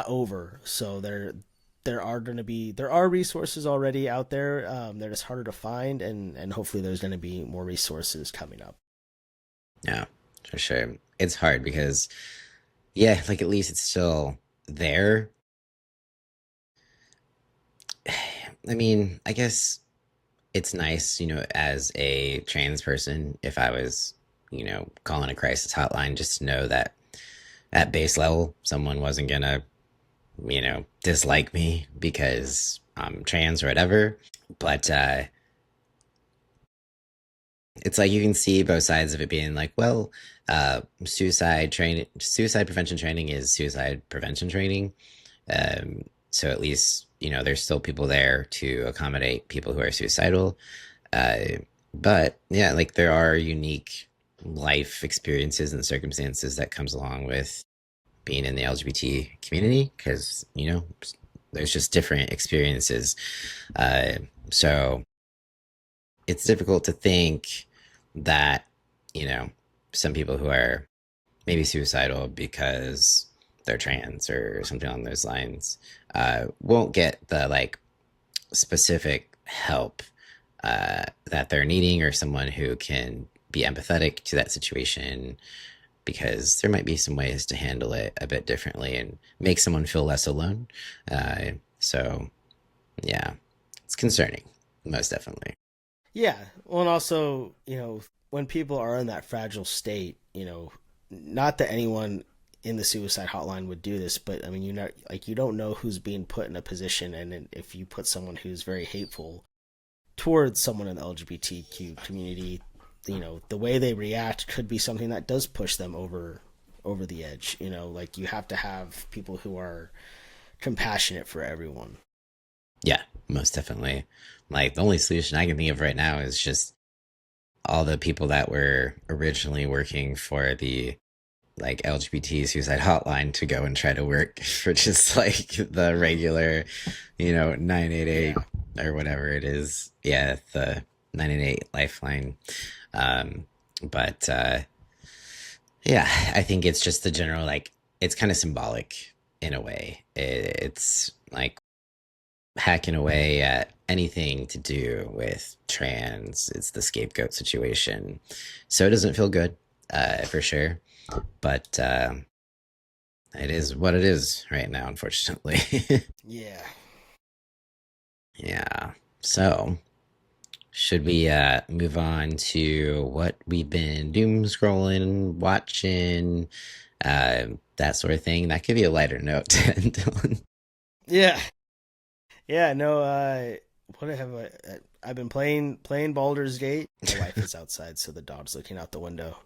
over. So there are resources already out there. They're just harder to find, and hopefully there's going to be more resources coming up. yeah, for sure. It's hard because yeah, like at least it's still there. I mean, I guess it's nice, as a trans person, if I was, calling a crisis hotline, just to know that at base level, someone wasn't gonna, dislike me because I'm trans or whatever. But it's like you can see both sides of it being like, well, suicide prevention training is suicide prevention training. So at least, there's still people there to accommodate people who are suicidal. Uh, but yeah, like there are unique life experiences and circumstances that comes along with being in the LGBT community because, there's just different experiences. Uh, so it's difficult to think that, you know, some people who are maybe suicidal because they're trans or something along those lines won't get the like specific help that they're needing or someone who can be empathetic to that situation because there might be some ways to handle it a bit differently and make someone feel less alone. So, yeah, it's concerning, most definitely. Yeah. Well, and also, when people are in that fragile state, not that anyone in the suicide hotline would do this, but I mean, like you don't know who's being put in a position, and if you put someone who's very hateful towards someone in the LGBTQ community, the way they react could be something that does push them over the edge. Like you have to have people who are compassionate for everyone. Yeah, most definitely. Like the only solution I can think of right now is just all the people that were originally working for the like LGBT suicide hotline to go and try to work for just like the regular, 988 Yeah. or whatever it is. Yeah, the 988 lifeline. Um, but yeah, I think it's just the general like it's kind of symbolic in a way. It's like hacking away at anything to do with trans. It's the scapegoat situation. So it doesn't feel good, for sure. But it is what it is right now, unfortunately. Yeah. Yeah. So should we move on to what we've been doom scrolling, watching, that sort of thing? That could be a lighter note, Dylan. Yeah. Yeah, no, what have I've been playing Baldur's Gate. My wife is outside, so the dog's looking out the window.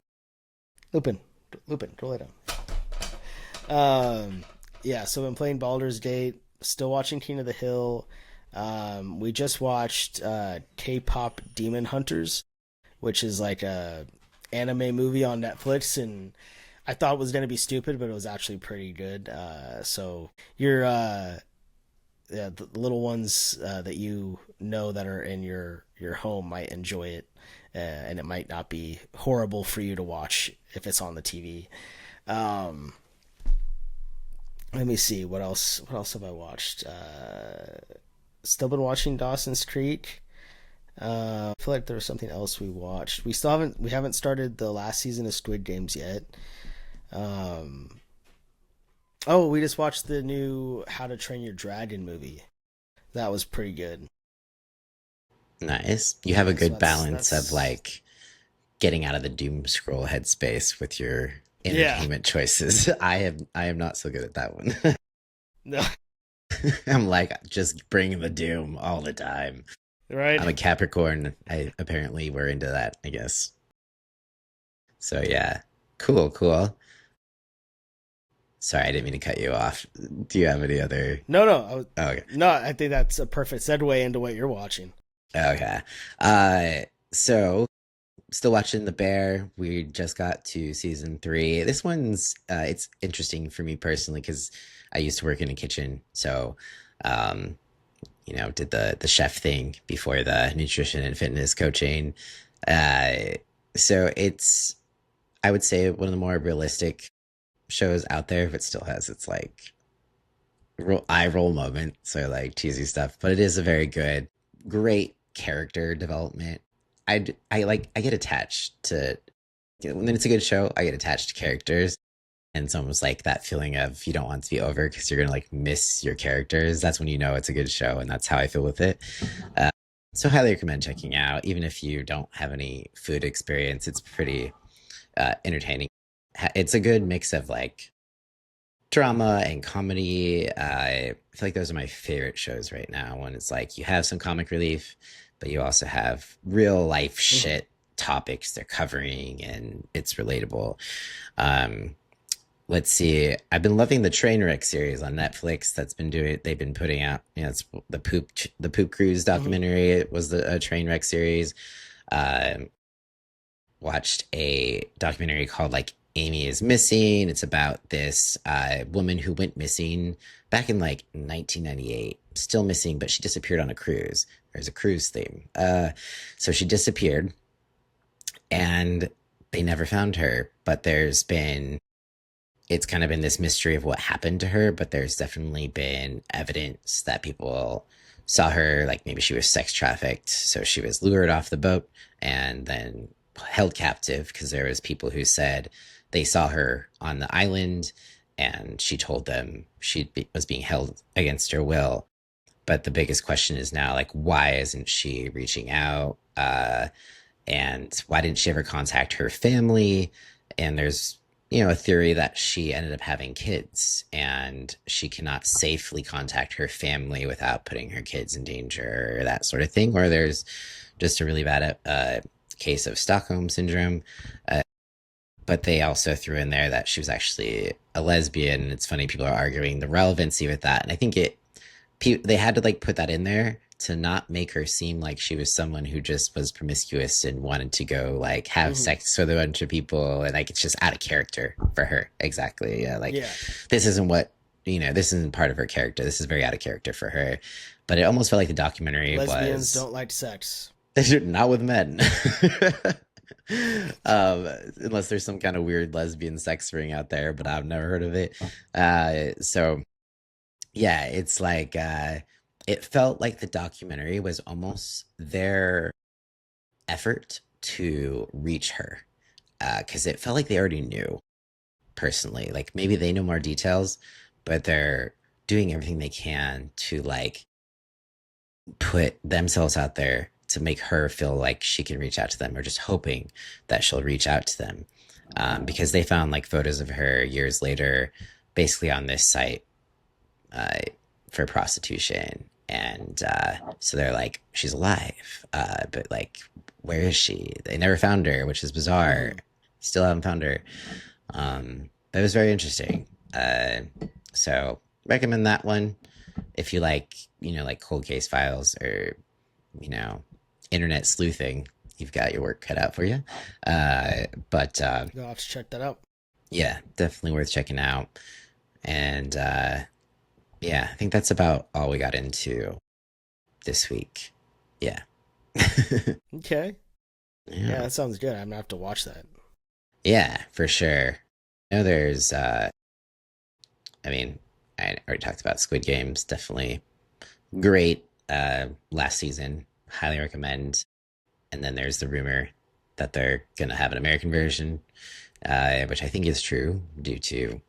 Lupin, Lupin, go lay down. Yeah, so I've been playing Baldur's Gate. Still watching King of the Hill. We just watched K-pop Demon Hunters, which is like a anime movie on Netflix, and I thought it was gonna be stupid, but it was actually pretty good. So you're yeah, the little ones that you know that are in your home might enjoy it, and it might not be horrible for you to watch if it's on the TV. Um, Let me see what else. What else have I watched? Still been watching Dawson's Creek. I feel like there was something else we watched. We haven't started the last season of Squid Games yet. Um, oh, we just watched the new How to Train Your Dragon movie. That was pretty good. Nice. You have a Yeah, so good that's balance of that's like getting out of the doom scroll headspace with your yeah. entertainment choices. I am not so good at that one. No, I'm like just bring the doom all the time. right? I'm a Capricorn. I apparently we're into that, I guess. So yeah. Cool, cool. Sorry, I didn't mean to cut you off. Do you have any other? No, no, Oh, okay. no. I think that's a perfect segue into what you're watching. Okay. Uh so still watching The Bear. We just got to season 3. This one's it's interesting for me personally because I used to work in a kitchen, so um, did the chef thing before the nutrition and fitness coaching. Uh, so it's I would say one of the more realistic shows out there, but still has its like eye roll moment, so like cheesy stuff. But it is a very good, great character development. I get attached to when it's a good show. I get attached to characters, and it's almost like that feeling of you don't want it to be over because you're gonna like miss your characters. That's when you know it's a good show, and that's how I feel with it. Uh, so highly recommend checking out, even if you don't have any food experience. It's pretty entertaining. It's a good mix of like drama and comedy. I feel like those are my favorite shows right now. When it's like you have some comic relief, but you also have real life Mm-hmm. shit topics they're covering, and it's relatable. Um, let's see. I've been loving the Trainwreck series on Netflix. They've been putting out. It's the Poop Cruise Mm-hmm. documentary. It was the Trainwreck series. Um, watched a documentary called like Amy is Missing. It's about this woman who went missing back in like 1998, still missing, but she disappeared on a cruise. There's a cruise theme. So she disappeared and they never found her. But it's kind of been this mystery of what happened to her, but there's definitely been evidence that people saw her, like maybe she was sex trafficked. So she was lured off the boat and then held captive because there was people who said they saw her on the island and she told them was being held against her will. But the biggest question is now, like, why isn't she reaching out? And why didn't she ever contact her family? And there's a theory that she ended up having kids and she cannot safely contact her family without putting her kids in danger, or that sort of thing. Or there's just a really bad case of Stockholm syndrome. Uh, but they also threw in there that she was actually a lesbian. And it's funny, people are arguing the relevancy with that. And I think they had to like put that in there to not make her seem like she was someone who just was promiscuous and wanted to go like have Mm-hmm. sex with a bunch of people, and like it's just out of character for her. Exactly. Yeah, like Yeah. this isn't what this isn't part of her character. This is very out of character for her. But it almost felt like the documentary Lesbians was don't like sex. not with men. um Unless there's some kind of weird lesbian sex ring out there, but I've never heard of it. So yeah, it's like it felt like the documentary was almost their effort to reach her, because it felt like they already knew personally. Like maybe they know more details, but they're doing everything they can to like put themselves out there to make her feel like she can reach out to them, or just hoping that she'll reach out to them. Because they found like photos of her years later, basically on this site uh, for prostitution. And so they're like, she's alive. But like, where is she? They never found her, which is bizarre. Mm-hmm. Still haven't found her. But it was very interesting. So recommend that one if you like, like cold case files or, you know, internet sleuthing. You've got your work cut out for you. But You'll have to check that out. yeah, definitely worth checking out. And Yeah, I think that's about all we got into this week. Yeah. Okay. Yeah, Yeah. that sounds good. I'm gonna have to watch that. Yeah, for sure. I know there's I mean, I already talked about Squid Games, definitely great last season. Highly recommend. And then there's the rumor that they're gonna have an American version, which I think is true due to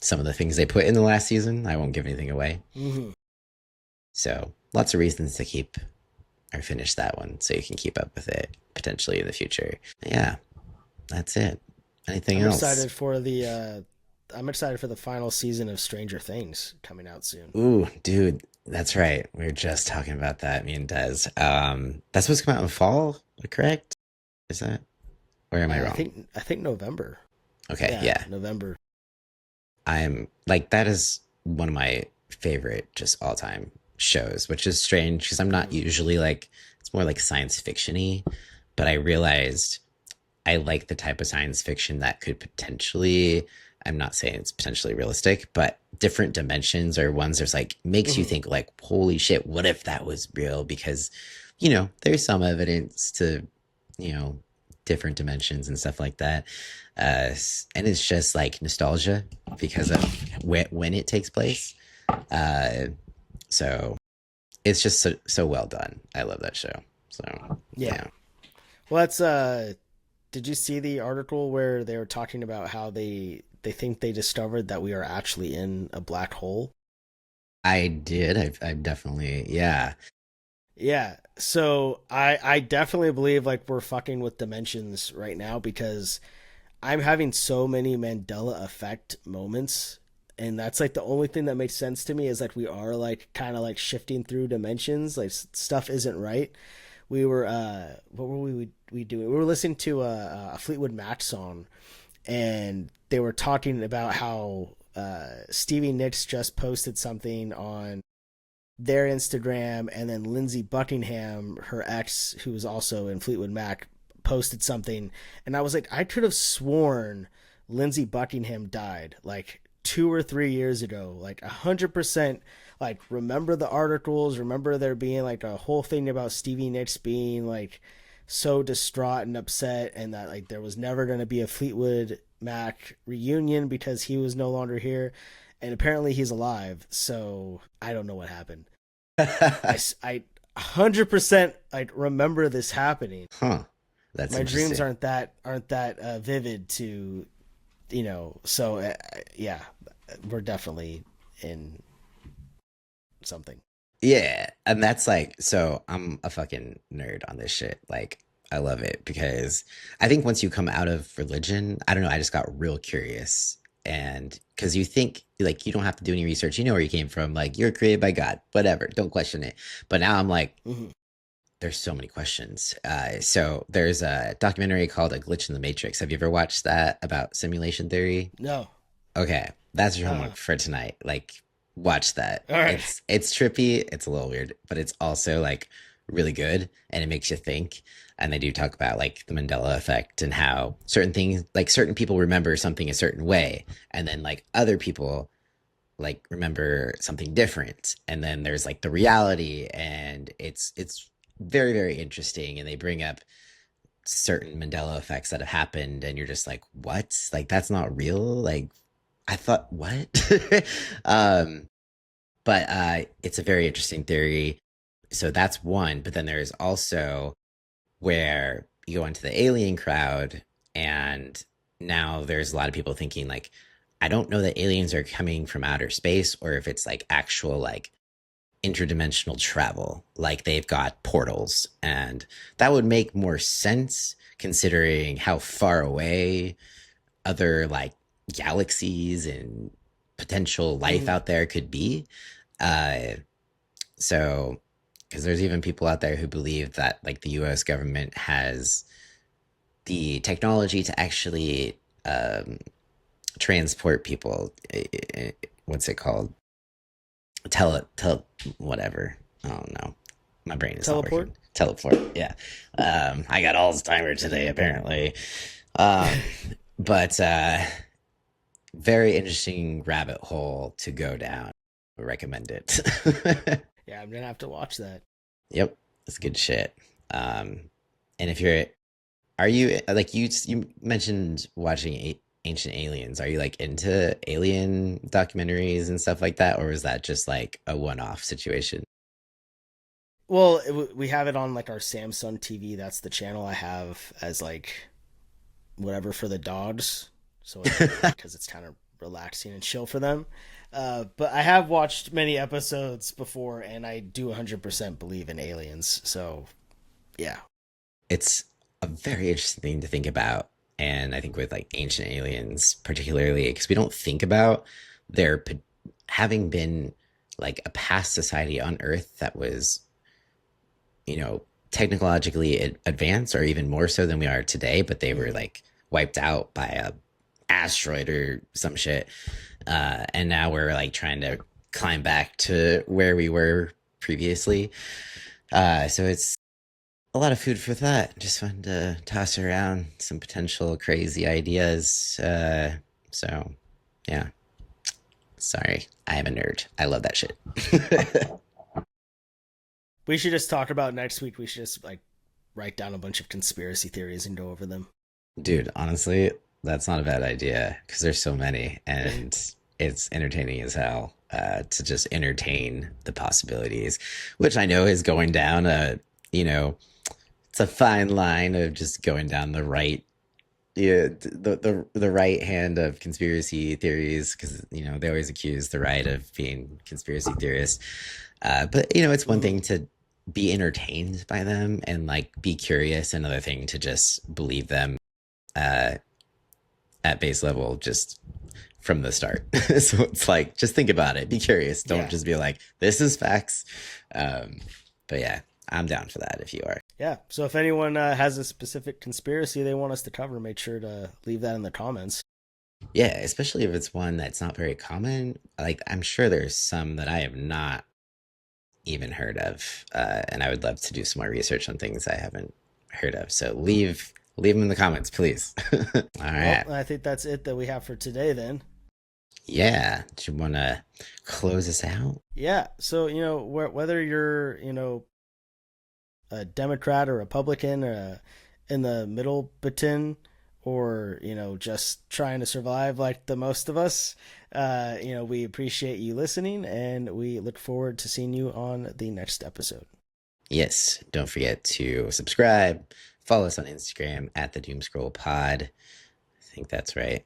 some of the things they put in the last season. I won't give anything away. Hmm. So lots of reasons to keep or finish that one so you can keep up with it potentially in the future. Yeah, that's it. Anything I'm else? excited for the I'm excited for the final season of Stranger Things coming out soon. Ooh, dude, that's right. We were just talking about that, me and Des. That's supposed to come out in fall, correct? Is that, or am I wrong? I think November. Okay, Yeah, yeah. November. I'm like, that is one of my favorite just all time shows, which is strange because I'm not Hmm. usually like, it's more like science fiction-y, but I realized I like the type of science fiction that could potentially, I'm not saying it's potentially realistic, but different dimensions or ones there's like makes you Hmm. think like, holy shit, what if that was real? Because, you know, there's some evidence to, you know, different dimensions and stuff like that. And it's just like nostalgia because of when it takes place. Uh, so it's just so well done. I love that show. So Yeah. yeah. Well, that's did you see the article where they were talking about how they think they discovered that we are actually in a black hole? I did. I've definitely, yeah. Yeah. So I definitely believe like we're fucking with dimensions right now because I'm having so many Mandela effect moments, and that's like the only thing that makes sense to me is like we are like kind of like shifting through dimensions, like stuff isn't right. We were what were we doing? We were listening to a Fleetwood Mac song, and they were talking about how Stevie Nicks just posted something on their Instagram, and then Lindsey Buckingham, her ex, who was also in Fleetwood Mac, posted something, and I was like, I could have sworn Lindsey Buckingham died like 2 or 3 years ago, like 100%. Like, remember the articles? Remember there being like a whole thing about Stevie Nicks being like so distraught and upset, and that like there was never going to be a Fleetwood Mac reunion because he was no longer here, and apparently he's alive. So I don't know what happened. I 100% like remember this happening. Huh. That's My dreams interesting. aren't that vivid to So yeah, we're definitely in something. Yeah. And that's like, so I'm a fucking nerd on this shit. Like, I love it because I think once you come out of religion, I don't know, I just got real curious. And because you think like you don't have to do any research, you know where you came from, like you're created by God, whatever, don't question it. But now I'm like, Hmm. there's so many questions. So there's a documentary called A Glitch in the Matrix. Have you ever watched that about simulation theory? No. Okay, that's your Uh. homework for tonight. Like, watch that. All right. It's trippy. It's a little weird, but it's also like really good, and it makes you think. And they do talk about like the Mandela effect and how certain things, like certain people remember something a certain way, and then like other people like remember something different, and then there's like the reality, and it's very interesting. And they bring up certain Mandela effects that have happened, and you're just like, what? Like that's not real. Like I thought, what? um, but it's a very interesting theory. So that's one. But then there's also where you go into the alien crowd, and now there's a lot of people thinking like, I don't know that aliens are coming from outer space or if it's like actual like interdimensional travel, like they've got portals, and that would make more sense considering how far away other like galaxies and potential life Hmm. out there could be. Uh, so, because there's even people out there who believe that like the U.S. government has the technology to actually transport people. What's it called? Whatever. I don't know. My brain is not Teleport. working. Teleport. Yeah. I got Alzheimer's today apparently. Um, but very interesting rabbit hole to go down. recommend it. Yeah, I'm gonna have to watch that. Yep, it's good shit. And if you're, are you like you mentioned watching Ancient Aliens? Are you like into alien documentaries and stuff like that, or is that just like a one-off situation? Well, we have it on like our Samsung TV. That's the channel I have as like whatever for the dogs. So it's because it's kind of relaxing and chill for them. But I have watched many episodes before, and I do 100% believe in aliens. So yeah. It's a very interesting thing to think about, and I think with like Ancient Aliens, particularly because we don't think about there having been like a past society on Earth that was, you know, technologically advanced or even more so than we are today, but they were Mm-hmm. like wiped out by a asteroid or some shit. And now we're like trying to climb back to where we were previously. So it's a lot of food for thought. Just fun to toss around some potential crazy ideas. So, yeah. Sorry, I am a nerd. I love that shit. We should just talk about next week. We should just like write down a bunch of conspiracy theories and go over them. Dude, honestly, that's not a bad idea because there's so many and it's entertaining as hell to just entertain the possibilities, which I know is going down you know, it's a fine line of just going down the right, yeah, the right hand of conspiracy theories because you know they always accuse the right of being conspiracy theorists. But you know, it's one Mm-hmm. thing to be entertained by them and like be curious, another thing to just believe them uh, at base level just from the start. So it's like just think about it, be curious, don't Yeah. just be like this is facts. Um, but yeah, I'm down for that if you are. Yeah. So if anyone has a specific conspiracy they want us to cover, make sure to leave that in the comments. Yeah, especially if it's one that's not very common. Like I'm sure there's some that I have not even heard of, and I would love to do some more research on things I haven't heard of. So leave them in the comments, please. All Well, right. I think that's it that we have for today then. Yeah. Do you want to close us out? Yeah. So, whether you're, a Democrat or Republican or in the middle baton or, just trying to survive like the most of us, we appreciate you listening and we look forward to seeing you on the next episode. Yes. Don't forget to subscribe. Follow us on Instagram at the Doomscroll Pod. I think that's right.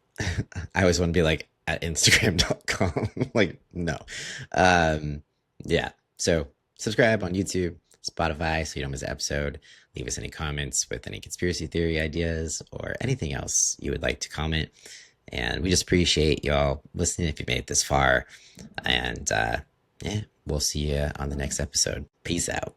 I always want to be like at Instagram.com. Like, no. Yeah. So subscribe on YouTube, Spotify, so you don't miss an episode. Leave us any comments with any conspiracy theory ideas or anything else you would like to comment. And we just appreciate y'all listening if you made it this far. And yeah, we'll see you on the next episode. Peace out.